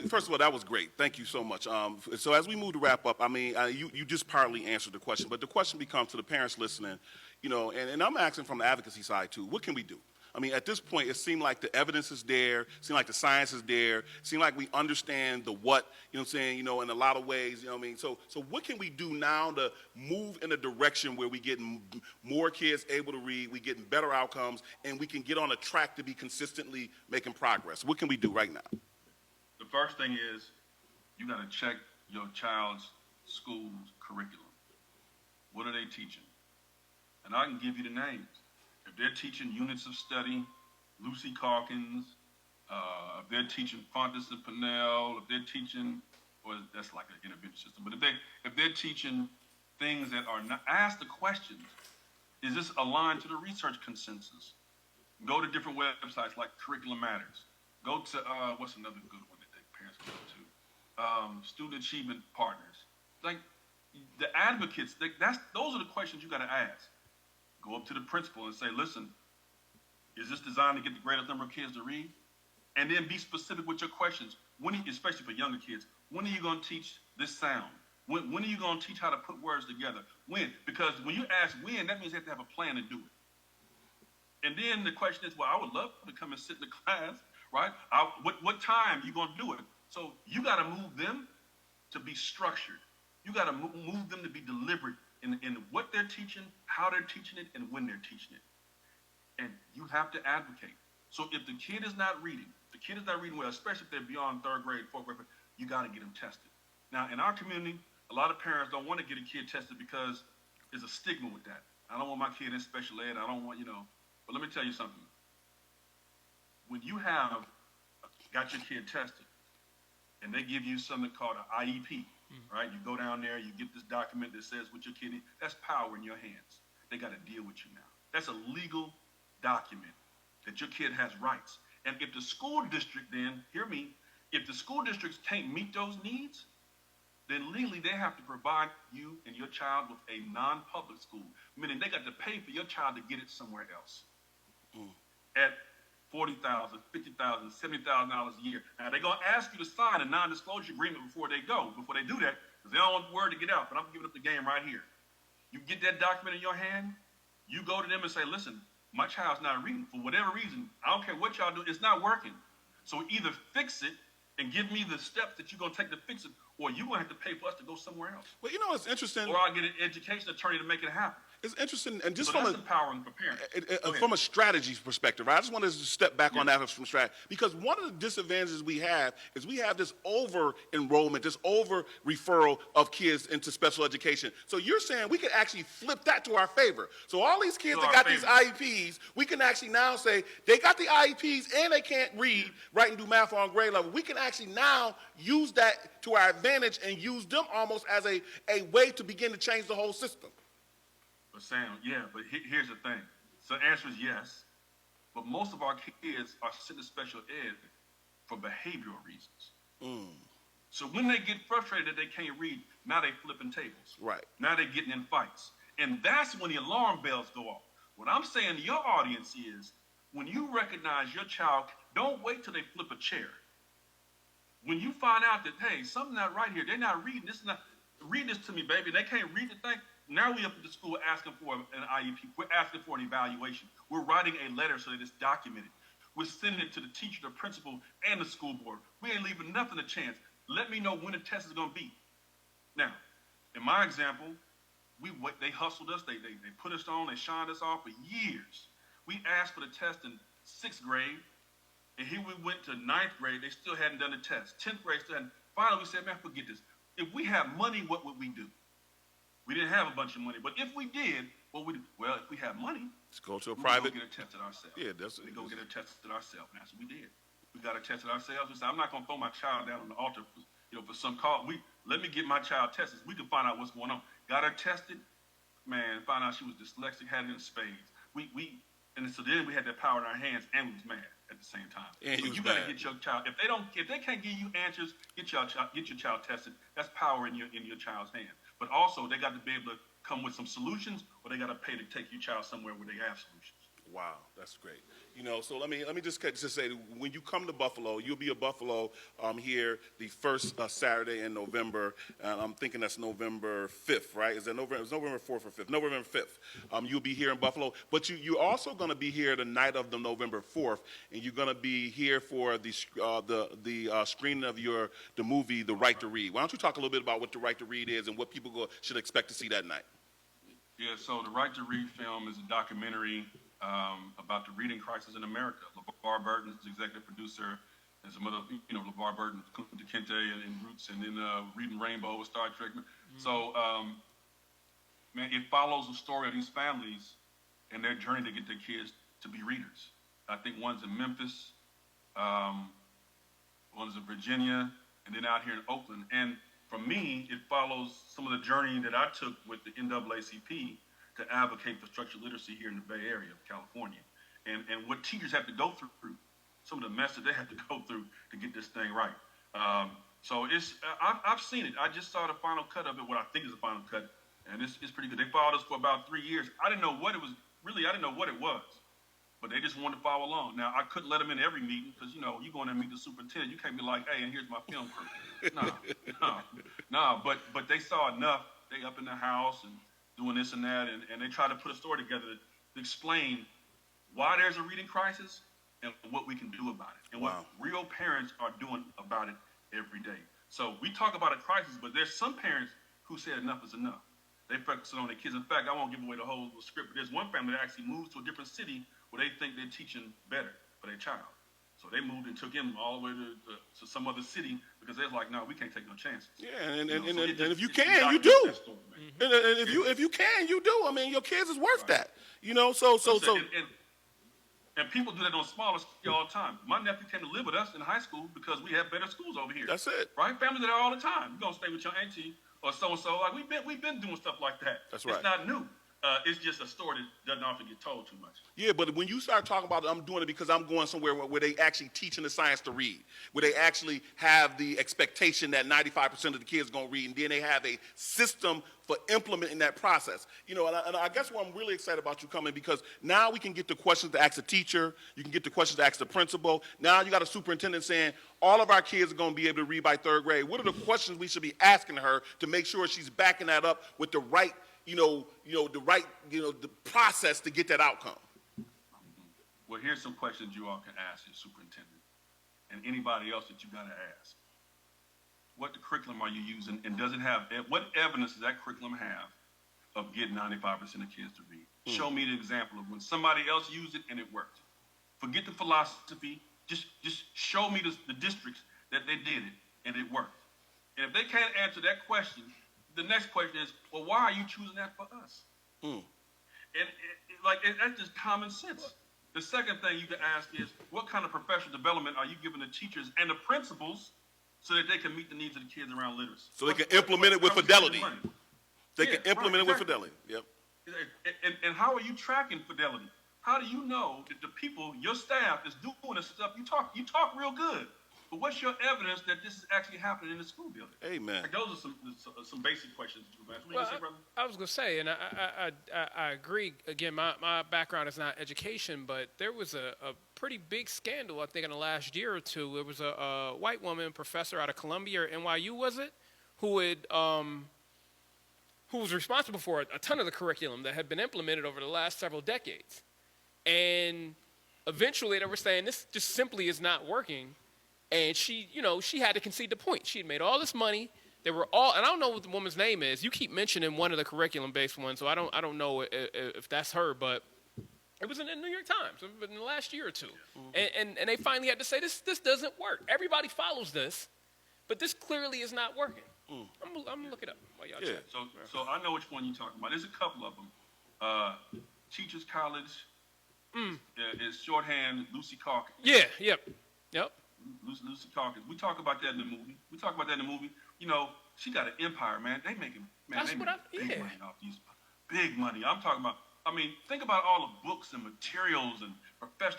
First of all, that was great. Thank you so much. So as we move to wrap up, I mean, you just partly answered the question, but the question becomes to the parents listening, you know, and I'm asking from the advocacy side too, what can we do? I mean, at this point, it seemed like the evidence is there, it seemed like the science is there, it seemed like we understand the what, you know what I'm saying, you know, in a lot of ways, you know what I mean? So what can we do now to move in a direction where we get more kids able to read, we getting better outcomes, and we can get on a track to be consistently making progress? What can we do right now? The first thing is you got to check your child's school's curriculum. What are they teaching? And I can give you the names. If they're teaching units of study, Lucy Calkins, If they're teaching Fontes and Pinnell, if they're teaching, or that's like an intervention system, but if they're teaching things that are not, ask the questions. Is this aligned to the research consensus? Go to different websites like Curriculum Matters. Go to what's another good one that parents can go to? Student Achievement Partners. Like the advocates. Those are the questions you got to ask. Go up to the principal and say, listen, is this designed to get the greatest number of kids to read? And then be specific with your questions. Especially for younger kids, when are you going to teach this sound? When are you going to teach how to put words together? When? Because when you ask when, that means you have to have a plan to do it. And then the question is, well, I would love to come and sit in the class, right? What time are you going to do it? So you got to move them to be structured. You got to move them to be deliberate in what they're teaching, how they're teaching it, and when they're teaching it. And you have to advocate. So if the kid is not reading, well, especially if they're beyond third grade, fourth grade, you got to get them tested. Now, in our community, a lot of parents don't want to get a kid tested because there's a stigma with that. I don't want my kid in special ed. I don't want, But let me tell you something. When you have got your kid tested, and they give you something called an IEP, right? You go down there, you get this document that says what your kid needs. That's power in your hands. They got to deal with you now. That's a legal document that your kid has rights. And if the school district then, hear me, if the school districts can't meet those needs, then legally they have to provide you and your child with a non-public school, meaning they got to pay for your child to get it somewhere else at $40,000, $50,000, $70,000 a year. Now they're gonna ask you to sign a non-disclosure agreement before they do that, because they don't want the word to get out. But I'm giving up the game right here. You get that document in your hand, you go to them and say, listen, my child's not reading for whatever reason. I don't care what y'all do, it's not working. So either fix it and give me the steps that you're gonna take to fix it, or you're gonna have to pay for us to go somewhere else. Well, it's interesting. Or I'll get an education attorney to make it happen. It's interesting, and just So that's empowering for parents. from a strategy perspective, right? I just wanted to step back on that from strategy, because one of the disadvantages we have is we have this over-enrollment, this over-referral of kids into special education. So you're saying we could actually flip that to our favor. So all these kids that got these IEPs, we can actually now say they got the IEPs and they can't read, write, and do math on grade level. We can actually now use that to our advantage and use them almost as a way to begin to change the whole system. But Sam, but here's the thing. So the answer is yes, but most of our kids are sent to special ed for behavioral reasons. So when they get frustrated that they can't read, now they flipping tables. Right. Now they're getting in fights. And that's when the alarm bells go off. What I'm saying to your audience is, when you recognize your child, don't wait till they flip a chair. When you find out that, hey, something's not right here, they're not reading, read this to me, baby, and they can't read the thing. Now we up at the school asking for an IEP. We're asking for an evaluation. We're writing a letter so that it's documented. We're sending it to the teacher, the principal, and the school board. We ain't leaving nothing to chance. Let me know when the test is going to be. Now, in my example, they hustled us. They put us on. They shined us off for years. We asked for the test in 6th grade, and here we went to 9th grade. They still hadn't done the test. 10th grade still hadn't. Finally, we said, man, forget this. If we have money, what would we do? We didn't have a bunch of money, but if we did, what would we do? Well, if we have money, let's go to a private. We go get it tested ourselves. Yeah, we go get it tested ourselves. And that's what we did. We got it tested ourselves. We said, I'm not going to throw my child down on the altar, for some cause. Let me get my child tested. We can find out what's going on. Got her tested, man. Found out she was dyslexic, had it in spades. And so then we had that power in our hands, and we was mad at the same time. And so you got to get your child. If they can't give you answers, get your child tested. That's power in your child's hand. But also, they got to be able to come with some solutions, or they got to pay to take your child somewhere where they have solutions. Wow, that's great. So let me just say, when you come to Buffalo, you'll be at Buffalo here the first Saturday in November. I'm thinking that's November 5th, right? It's November 4th or 5th? November 5th. You'll be here in Buffalo, but you're also going to be here the night of the November 4th, and you're going to be here for the screening of the movie, The Right to Read. Why don't you talk a little bit about what The Right to Read is and what people should expect to see that night? Yeah, so The Right to Read film is a documentary about the reading crisis in America. LeVar Burton is the executive producer, and some other, LeVar Burton, Kunta Kinte, and Roots, and then Reading Rainbow with Star Trek. So, man, it follows the story of these families and their journey to get their kids to be readers. I think one's in Memphis, one is in Virginia, and then out here in Oakland. And for me, it follows some of the journey that I took with the NAACP to advocate for structural literacy here in the Bay Area of California, and what teachers have to go through, some of the mess that they have to go through to get this thing right. So I've seen it. I just saw the final cut of it, what I think is the final cut, and it's pretty good. They followed us for about 3 years. I didn't know what it was. Really, I didn't know what it was, but they just wanted to follow along. Now, I couldn't let them in every meeting because, you know, you go in there and meet the superintendent. You can't be like, hey, and here's my film crew. No. But they saw enough. They up in the house and doing this and that, and they try to put a story together to explain why there's a reading crisis and what we can do about it, and what real parents are doing about it every day. So we talk about a crisis, but there's some parents who said enough is enough. They focus on their kids. In fact, I won't give away the whole script, but there's one family that actually moved to a different city where they think they're teaching better for their child. So they moved and took him all the way to some other city because they're like, no, we can't take no chances. Yeah, and if you can, you do. And if you can, you do. I mean, your kids is worth that. You know, so. And people do that on smaller scale all the time. My nephew came to live with us in high school because we have better schools over here. That's it. Right? Families are there all the time. You're gonna stay with your auntie or so and so. Like we've been doing stuff like that. That's right. It's not new. It's just a story that doesn't often get told too much. Yeah, but when you start talking about it, I'm doing it because I'm going somewhere where they actually teaching the science to read, where they actually have the expectation that 95% of the kids are going to read, and then they have a system for implementing that process. You know, and I guess where I'm really excited about you coming, because now we can get the questions to ask the teacher, you can get the questions to ask the principal. Now you got a superintendent saying, all of our kids are going to be able to read by 3rd grade. What are the questions we should be asking her to make sure she's backing that up with the right the process to get that outcome? Well, here's some questions you all can ask your superintendent and anybody else that you got to ask. What the curriculum are you using, and does it have, what evidence does that curriculum have of getting 95% of kids to read? Show me the example of when somebody else used it and it worked. Forget the philosophy. Just show me the districts that they did it and it worked. And if they can't answer that question, the next question is, well, why are you choosing that for us? And that's just common sense. The second thing you can ask is, what kind of professional development are you giving the teachers and the principals so that they can meet the needs of the kids around literacy? So they can implement it with fidelity. They can implement it with fidelity. Yep. And how are you tracking fidelity? How do you know that the people, your staff, is doing this stuff? You talk real good. But what's your evidence that this is actually happening in the school building? Amen. Like those are some basic questions. Well, I was going to say, and I agree. Again, my background is not education, but there was a pretty big scandal, I think, in the last year or two. There was a white woman, professor out of Columbia or NYU, was it, who was responsible for a ton of the curriculum that had been implemented over the last several decades. And eventually they were saying, this just simply is not working. And she had to concede the point. She had made all this money. They were all, and I don't know what the woman's name is. You keep mentioning one of the curriculum-based ones, so I don't know if that's her, but it was in the New York Times in the last year or two. And they finally had to say, this doesn't work. Everybody follows this, but this clearly is not working. I'm gonna look it up while y'all chat. So I know which one you're talking about. There's a couple of them. Teachers College is shorthand Lucy Calkins. Yep. Lucy Calkins. We talk about that in the movie. You know, she got an empire, man. They making big money off these. Big money. I'm talking about. I mean, think about all the books and materials and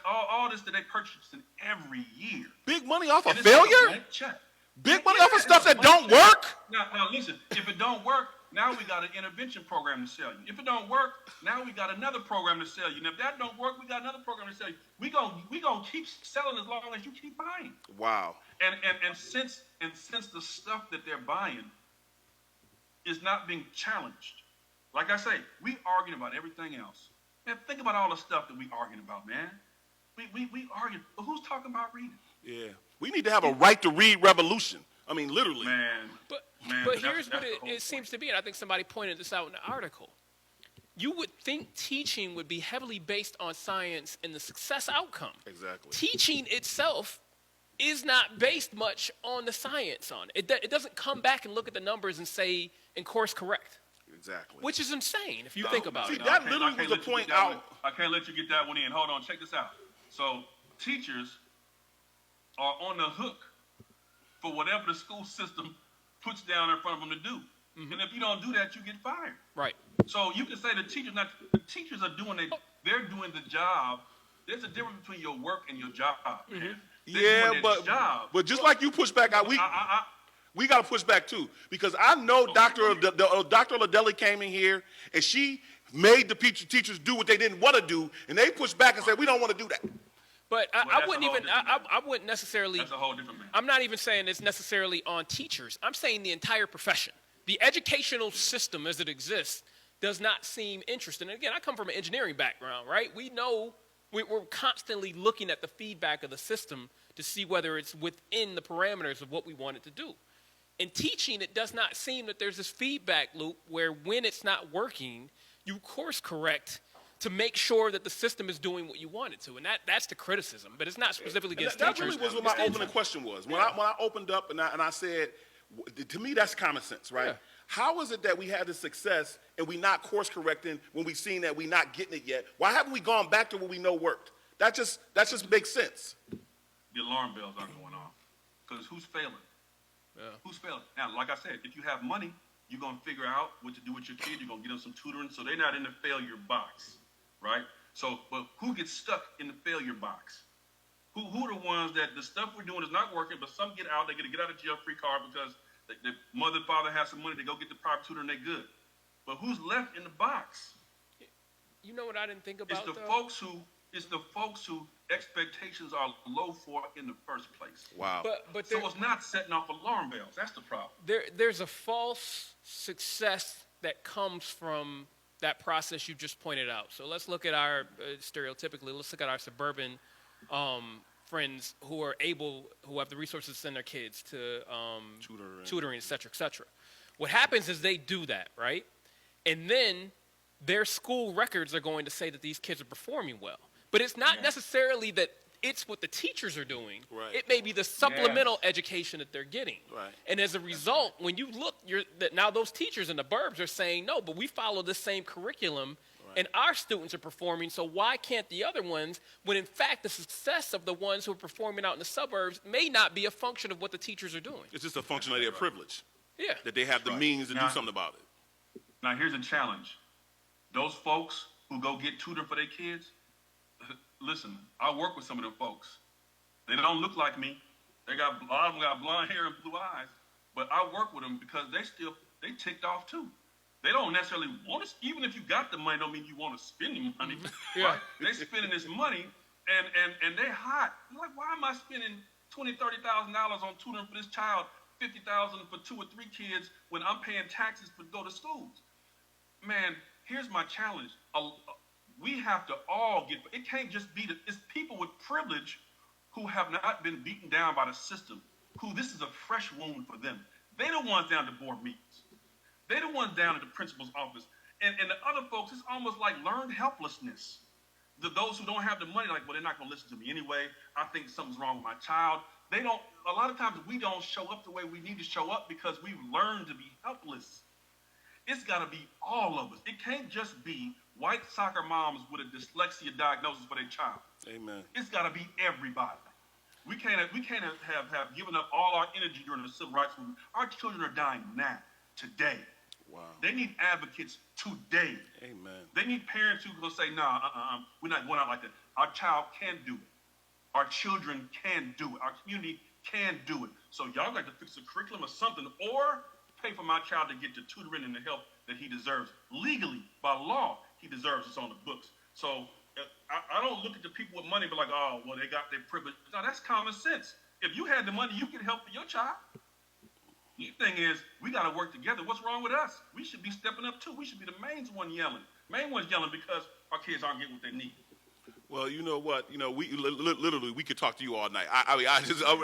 all this that they purchase in every year. Big money off of failure? Check. Big money off of stuff that don't work? Now listen, if it don't work, now we got an intervention program to sell you. If it don't work, now we got another program to sell you. And if that don't work, we got another program to sell you. We gonna keep selling as long as you keep buying. Wow. And since the stuff that they're buying is not being challenged, like I say, we arguing about everything else. Man, think about all the stuff that we arguing about, man. We arguing, but who's talking about reading? Yeah. We need to have a right to read revolution. I mean, literally. But here's what it seems to be, and I think somebody pointed this out in the article. You would think teaching would be heavily based on science and the success outcome. Exactly. Teaching itself is not based much on the science on it. It doesn't come back and look at the numbers and say, and course correct. Exactly. Which is insane if you think about it. That literally was the point out. I can't let you get that one in. Hold on, check this out. So teachers are on the hook for whatever the school system puts down in front of them to do. And if you don't do that, you get fired. Right. So you can say the teachers are doing they're doing the job. There's a difference between your work and your job. Man. They're doing their job. but just like you push back, we got to push back too, because I know Dr. Ladelli came in here and she made the teachers do what they didn't want to do, and they pushed back and said we don't want to do that. But Well, I wouldn't even. I wouldn't necessarily. That's a whole different thing. I'm not even saying it's necessarily on teachers. I'm saying the entire profession. The educational system as it exists does not seem interesting. And again, I come from an engineering background, right? We know we're constantly looking at the feedback of the system to see whether it's within the parameters of what we want it to do. In teaching, it does not seem that there's this feedback loop where when it's not working, you course correct to make sure that the system is doing what you want it to. And that's the criticism, but it's not specifically against that teachers. really was what my opening question was. When I opened up and I said, to me, that's common sense, right? Yeah. How is it that we had the success and we not course correcting when we've seen that we not getting it yet? Why haven't we gone back to what we know worked? That just makes sense. The alarm bells are going off. Because who's failing? Yeah. Who's failing? Now, like I said, if you have money, you're going to figure out what to do with your kid. You're going to get them some tutoring so they're not in the failure box, right? So, but who gets stuck in the failure box? Who are the ones that the stuff we're doing is not working, but some get out, they get a get out of jail free card because the mother and father have some money to go get the private tutor and they're good. But who's left in the box? You know what I didn't think about, It's the folks who expectations are low for in the first place. Wow. But So it's not setting off alarm bells. That's the problem. there's a false success that comes from that process you just pointed out. So let's look at our, stereotypically, let's look at our suburban friends who have the resources to send their kids to tutoring, et cetera, et cetera. What happens is they do that, right? And then their school records are going to say that these kids are performing well. But it's not necessarily that it's what the teachers are doing. Right. It may be the supplemental education that they're getting. Right. And as a result, when you look, now those teachers in the burbs are saying, no, but we follow the same curriculum, and our students are performing, so why can't the other ones, when in fact the success of the ones who are performing out in the suburbs may not be a function of what the teachers are doing? It's just a function of their privilege. Yeah. That they have the means to do something about it. Now, here's a challenge. Those folks who go get tutoring for their kids, listen, I work with some of them folks. They don't look like me. A lot of them got blonde hair and blue eyes. But I work with them because they ticked off too. They don't necessarily want to, even if you got the money, don't mean you want to spend the money. Right? They spending this money and they hot. You're like, why am I spending $20,000, $30,000 on tutoring for this child, $50,000 for 2 or 3 kids when I'm paying taxes to go to schools? Man, here's my challenge. We have to all it can't just be it's people with privilege who have not been beaten down by the system, who this is a fresh wound for them. They're the ones down at the board meetings. They're the ones down at the principal's office. And the other folks, it's almost like learned helplessness. Those who don't have the money, like, well, they're not going to listen to me anyway. I think something's wrong with my child. A lot of times we don't show up the way we need to show up because we've learned to be helpless. It's got to be all of us. It can't just be white soccer moms with a dyslexia diagnosis for their child. Amen. It's got to be everybody. We can't have given up all our energy during the civil rights movement. Our children are dying now, today. Wow. They need advocates today. Amen. They need parents who will say, nah, we're not going out like that. Our child can do it. Our children can do it. Our community can do it. So y'all got to fix the curriculum or something, or pay for my child to get the tutoring and the help that he deserves. Legally, by law, he deserves it on the books. So I don't look at the people with money and be like, oh, well, they got their privilege. No, that's common sense. If you had the money, you could help for your child. The thing is, we got to work together. What's wrong with us? We should be stepping up, too. We should be the main ones yelling because our kids aren't getting what they need. Well, you know what? We literally we could talk to you all night. I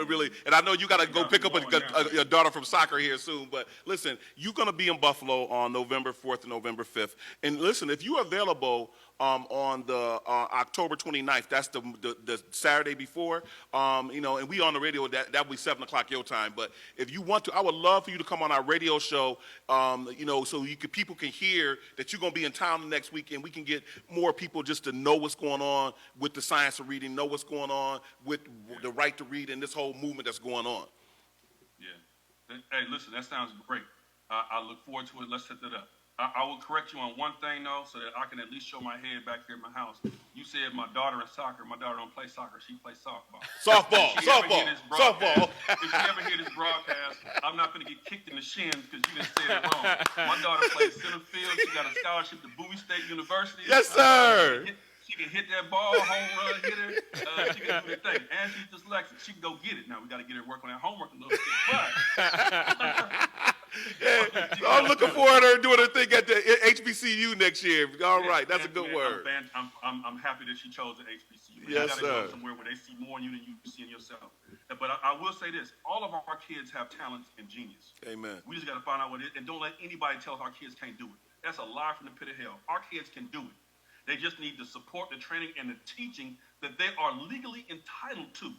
really, and I know you got to go pick up a daughter from soccer here soon. But listen, you're going to be in Buffalo on November 4th and November 5th. And listen, if you're available on the October 29th, that's the Saturday before, and we on the radio, that'll be 7 o'clock your time. But if you want to, I would love for you to come on our radio show, so people can hear that you're going to be in town the next week, and we can get more people just to know what's going on on with the science of reading, know what's going on with the right to read and this whole movement that's going on. Yeah. Hey, listen, that sounds great. I look forward to it. Let's set that up. I will correct you on one thing, though, so that I can at least show my head back here at my house. You said my daughter in soccer. My daughter don't play soccer. She plays softball. Softball. If she ever hear this broadcast, I'm not going to get kicked in the shins because you didn't say it wrong. My daughter plays center field. She got a scholarship to Bowie State University. Yes, sir. She can hit that ball, home run hitter. She can do the thing. And she's dyslexic. She can go get it. Now, we got to get her work on that homework a little bit. But So I'm looking forward to her doing her thing at the HBCU next year. All right, that's a good word. I'm happy that she chose the HBCU. Yes, you gotta sir. go somewhere where they see more in you than you see in yourself. But I will say this: all of our kids have talent and genius. Amen. We just got to find out what it is, and don't let anybody tell us our kids can't do it. That's a lie from the pit of hell. Our kids can do it. They just need the support, the training, and the teaching that they are legally entitled to.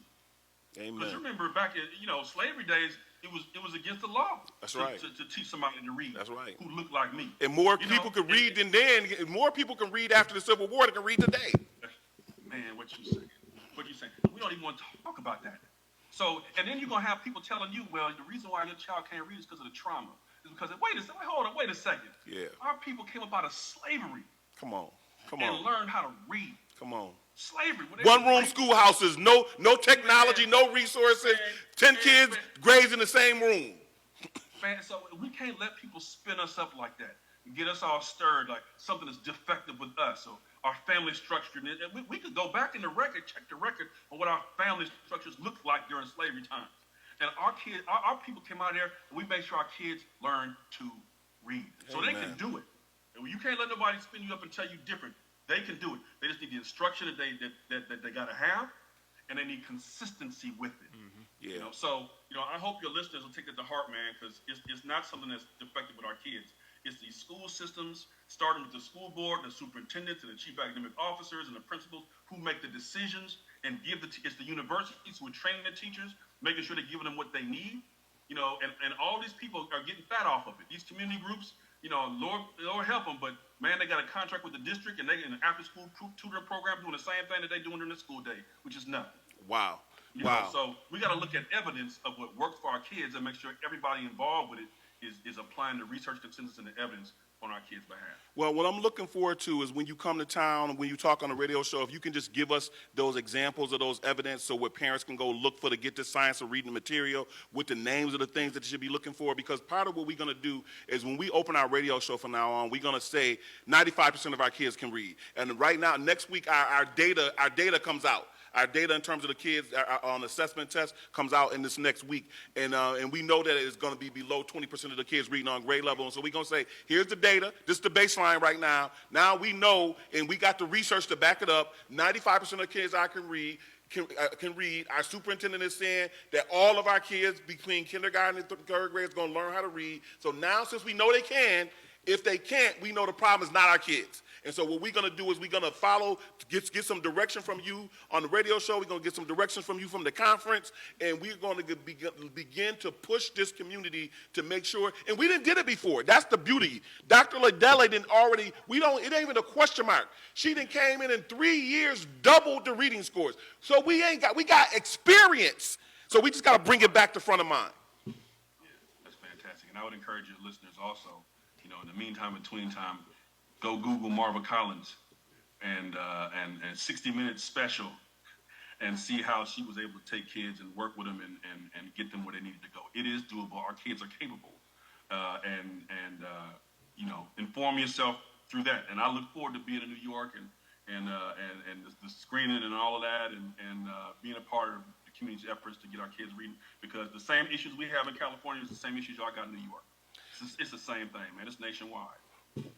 Amen. Because remember, back in slavery days, it was against the law. That's right. To teach somebody to read. That's right. Who looked like me. And more people could read than then. More people can read after the Civil War than can read today. Man, what you saying? What you saying? We don't even want to talk about that. So, and then you're gonna have people telling you, well, the reason why your child can't read is because of the trauma. It's because wait a second. Yeah. Our people came up out of slavery. Come on. And learned how to read. Come on. Slavery. One room schoolhouses, no technology, no resources, 10 kids grazed in the same room. Man, so we can't let people spin us up like that and get us all stirred like something is defective with us or our family structure. And we could go back in the record, check the record on what our family structures looked like during slavery times. And our people came out there and we made sure our kids learned to read. So Amen. They can do it. And you can't let nobody spin you up and tell you different. They can do it. They just need the instruction that they got to have, and they need consistency with it. Mm-hmm. Yeah. So I hope your listeners will take that to heart, man, because it's not something that's defective with our kids. It's these school systems, starting with the school board, the superintendents, and the chief academic officers, and the principals who make the decisions, and it's the universities who are training the teachers, making sure they're giving them what they need. And all these people are getting fat off of it. These community groups, Lord help them, but man, they got a contract with the district, and they in an after-school tutor program doing the same thing that they doing during the school day, which is nothing. Wow. So we got to look at evidence of what works for our kids and make sure everybody involved with it is applying the research, consensus, and the evidence on our kids' behalf. Well, what I'm looking forward to is when you come to town, when you talk on the radio show, if you can just give us those examples of those evidence so where parents can go look for to get the science of reading material with the names of the things that they should be looking for. Because part of what we're going to do is when we open our radio show from now on, we're going to say 95% of our kids can read. And right now, next week, our data comes out. Our data in terms of the kids on assessment test comes out in this next week. And we know that it's going to be below 20% of the kids reading on grade level. And so we're going to say, here's the data. This is the baseline right now. Now we know, and we got the research to back it up, 95% of the kids can read. Our superintendent is saying that all of our kids between kindergarten and third grade is going to learn how to read. So now since we know they can, if they can't, we know the problem is not our kids. And so what we're going to do is we're going to follow, get some direction from you on the radio show. We're going to get some directions from you from the conference. And we're going to begin to push this community to make sure. And we did it before. That's the beauty. Dr. Liddell didn't already, it ain't even a question mark. She done came in 3 years, doubled the reading scores. So we got experience. So we just got to bring it back to front of mind. Yeah, that's fantastic. And I would encourage your listeners also, in the meantime, between time, go Google Marva Collins and 60 Minutes special and see how she was able to take kids and work with them and get them where they needed to go. It is doable. Our kids are capable. Inform yourself through that. And I look forward to being in New York and the screening and all of that and being a part of the community's efforts to get our kids reading, because the same issues we have in California is the same issues y'all got in New York. It's the same thing, man. It's nationwide.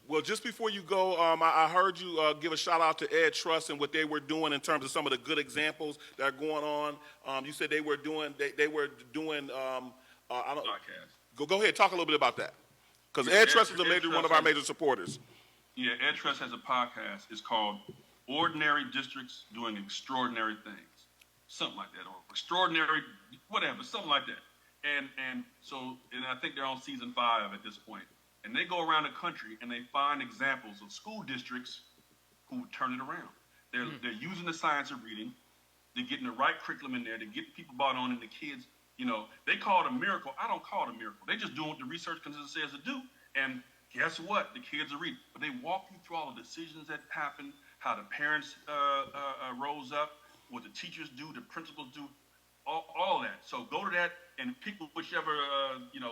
Well, just before you go, I heard you give a shout out to Ed Trust and what they were doing in terms of some of the good examples that are going on. You said they were doing. Podcast. Go ahead, talk a little bit about that, because Ed Trust is one of our major supporters. Yeah, Ed Trust has a podcast. It's called "Ordinary Districts Doing Extraordinary Things," something like that, or extraordinary, whatever, something like that. And I think they're on season 5 at this point. And they go around the country and they find examples of school districts who turn it around. They're using the science of reading. They're getting the right curriculum in there. They're getting people bought on, and the kids, they call it a miracle. I don't call it a miracle. They're just doing what the research says to do. And guess what? The kids are reading. But they walk you through all the decisions that happen, how the parents rose up, what the teachers do, the principals do, all that. So go to that and pick whichever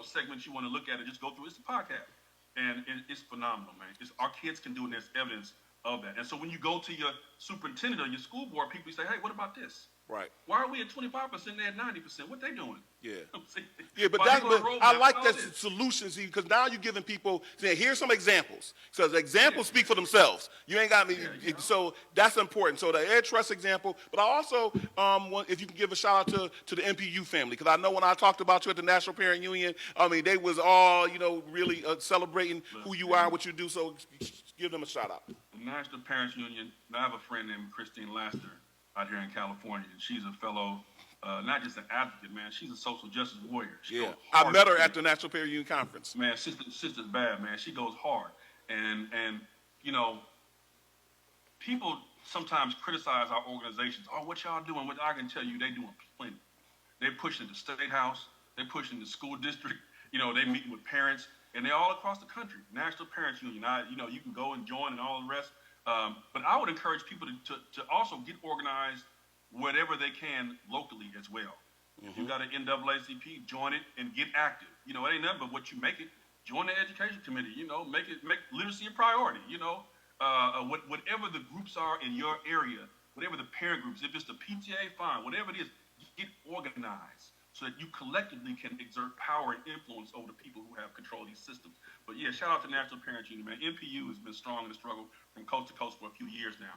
segments you want to look at and just go through. It's a podcast. And it's phenomenal, man. Our kids can do it, and there's evidence of that. And so when you go to your superintendent or your school board, people say, hey, what about this? Right. Why are we at 25%, they're at 90%? What they doing? Yeah. Yeah, but I like that solutions, because now you're giving people, saying, here's some examples. So the examples speak for themselves. You ain't got me. So that's important. So the Ed Trust example, but I also want, if you can give a shout out to the MPU family, because I know when I talked about you at the National Parent Union, they was all, really celebrating who you are and what you do. So give them a shout out. The National Parents Union, I have a friend named Christine Laster out here in California, and she's a fellow, not just an advocate, man, she's a social justice warrior. I met her at the National Parent Union Conference. Man, sister's bad, man. She goes hard. And people sometimes criticize our organizations. Oh, what y'all doing? What I can tell you, they doing plenty. They're pushing the state house. They're pushing the school district. They meeting with parents, and they're all across the country. National Parents Union. You can go and join and all the rest. But I would encourage people to also get organized whatever they can locally as well. Mm-hmm. If you got an NAACP, join it and get active. It ain't nothing but what you make it. Join the education committee. Make literacy a priority. Whatever the groups are in your area, whatever the parent groups, if it's the PTA, fine. Whatever it is, get organized so that you collectively can exert power and influence over the people who have control of these systems. But yeah, shout out to National Parents Union, man. NPU has been strong in the struggle from coast to coast for a few years now.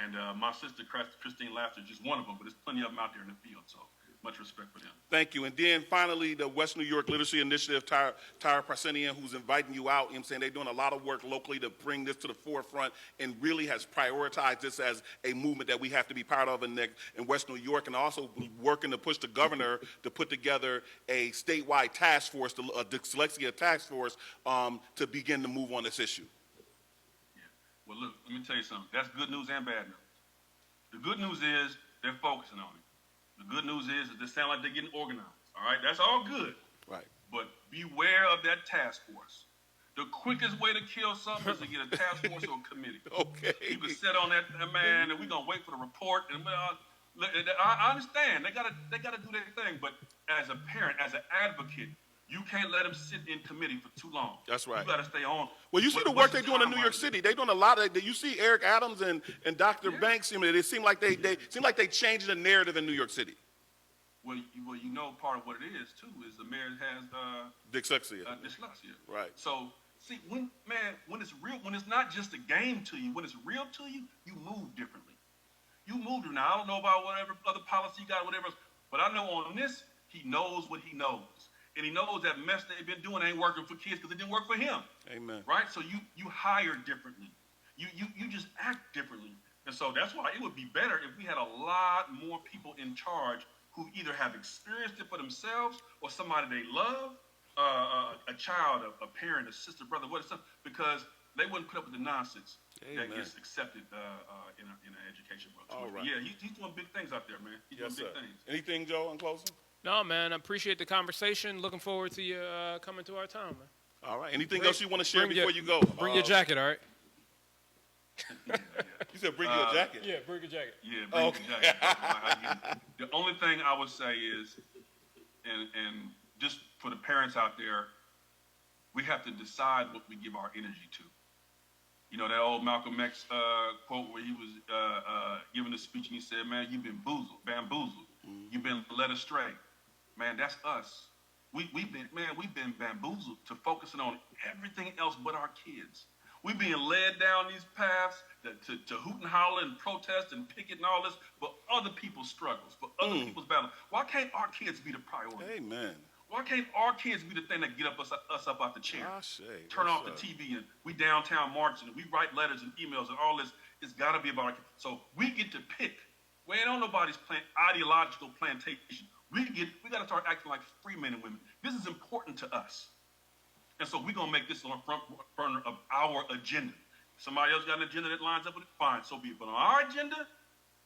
And my sister, Christine Laughter, is just one of them, but there's plenty of them out there in the field, so much respect for them. Thank you. And then finally, the West New York Literacy Initiative, Tyra Parsenian, who's inviting you out. They're doing a lot of work locally to bring this to the forefront and really has prioritized this as a movement that we have to be part of in West New York, and also working to push the governor to put together a statewide task force, the dyslexia task force, to begin to move on this issue. Well, look, let me tell you something. That's good news and bad news. The good news is they're focusing on it. The good news is that they sound like they're getting organized. All right? That's all good. Right. But beware of that task force. The quickest way to kill something is to get a task force or a committee. Okay. You can sit on that, man, and we're going to wait for the report. And I understand. They gotta do their thing. But as a parent, as an advocate, you can't let them sit in committee for too long. That's right. You got to stay on. Well, you see the work they're doing in New York City. They're doing a lot of. You see Eric Adams and Dr. Banks. They seem like they changed the narrative in New York City. Well, part of what it is too is the mayor has dyslexia. Dyslexia. Right. So see, when it's real, when it's not just a game to you, when it's real to you, you move differently. You move differently. Now I don't know about whatever other policy you got, whatever, but I know on this, he knows what he knows. And he knows that mess they've been doing ain't working for kids because it didn't work for him. Amen. Right? So you hire differently. You just act differently. And so that's why it would be better if we had a lot more people in charge who either have experienced it for themselves or somebody they love, a child, a parent, a sister, brother, because they wouldn't put up with the nonsense that gets accepted in an education book. All right. Yeah, he's doing big things out there, man. He's doing big things. Anything, Joe, in closing? No, man, I appreciate the conversation. Looking forward to you coming to our town, man. All right. Anything else you want to share before you go? Bring your jacket, all right? Yeah. You said bring your jacket. Yeah, bring your jacket. Yeah, bring your jacket. The only thing I would say is, and just for the parents out there, we have to decide what we give our energy to. That old Malcolm X quote where he was giving a speech and he said, man, you've been bamboozled. You've been led astray. Man, that's us. We've been bamboozled to focusing on everything else but our kids. We're being led down these paths to hoot and holler and protest and picket and all this for other people's struggles, for other people's battles. Why can't our kids be the priority? Amen. Why can't our kids be the thing that get us up out the chair? Turn off the TV and we downtown marching and we write letters and emails and all this. It's got to be about our kids. So we get to pick. We ain't on nobody's ideological plantation. We got to start acting like free men and women. This is important to us. And so we're going to make this on the front burner of our agenda. Somebody else got an agenda that lines up with it, fine, so be it. But on our agenda,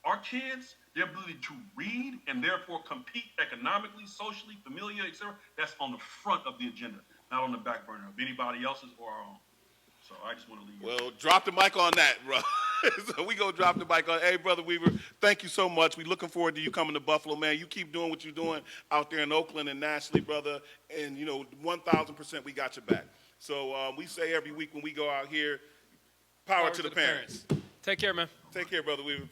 our kids, their ability to read and therefore compete economically, socially, familiar, etc., that's on the front of the agenda, not on the back burner of anybody else's or our own. So I just want to leave you. Well, drop the mic on that, bro. So we go drop the mic on. Hey, Brother Weaver, thank you so much. We looking forward to you coming to Buffalo, man. You keep doing what you're doing out there in Oakland and nationally, brother. And, 1,000% we got your back. So we say every week when we go out here, power to the parents. Take care, man. Take care, Brother Weaver.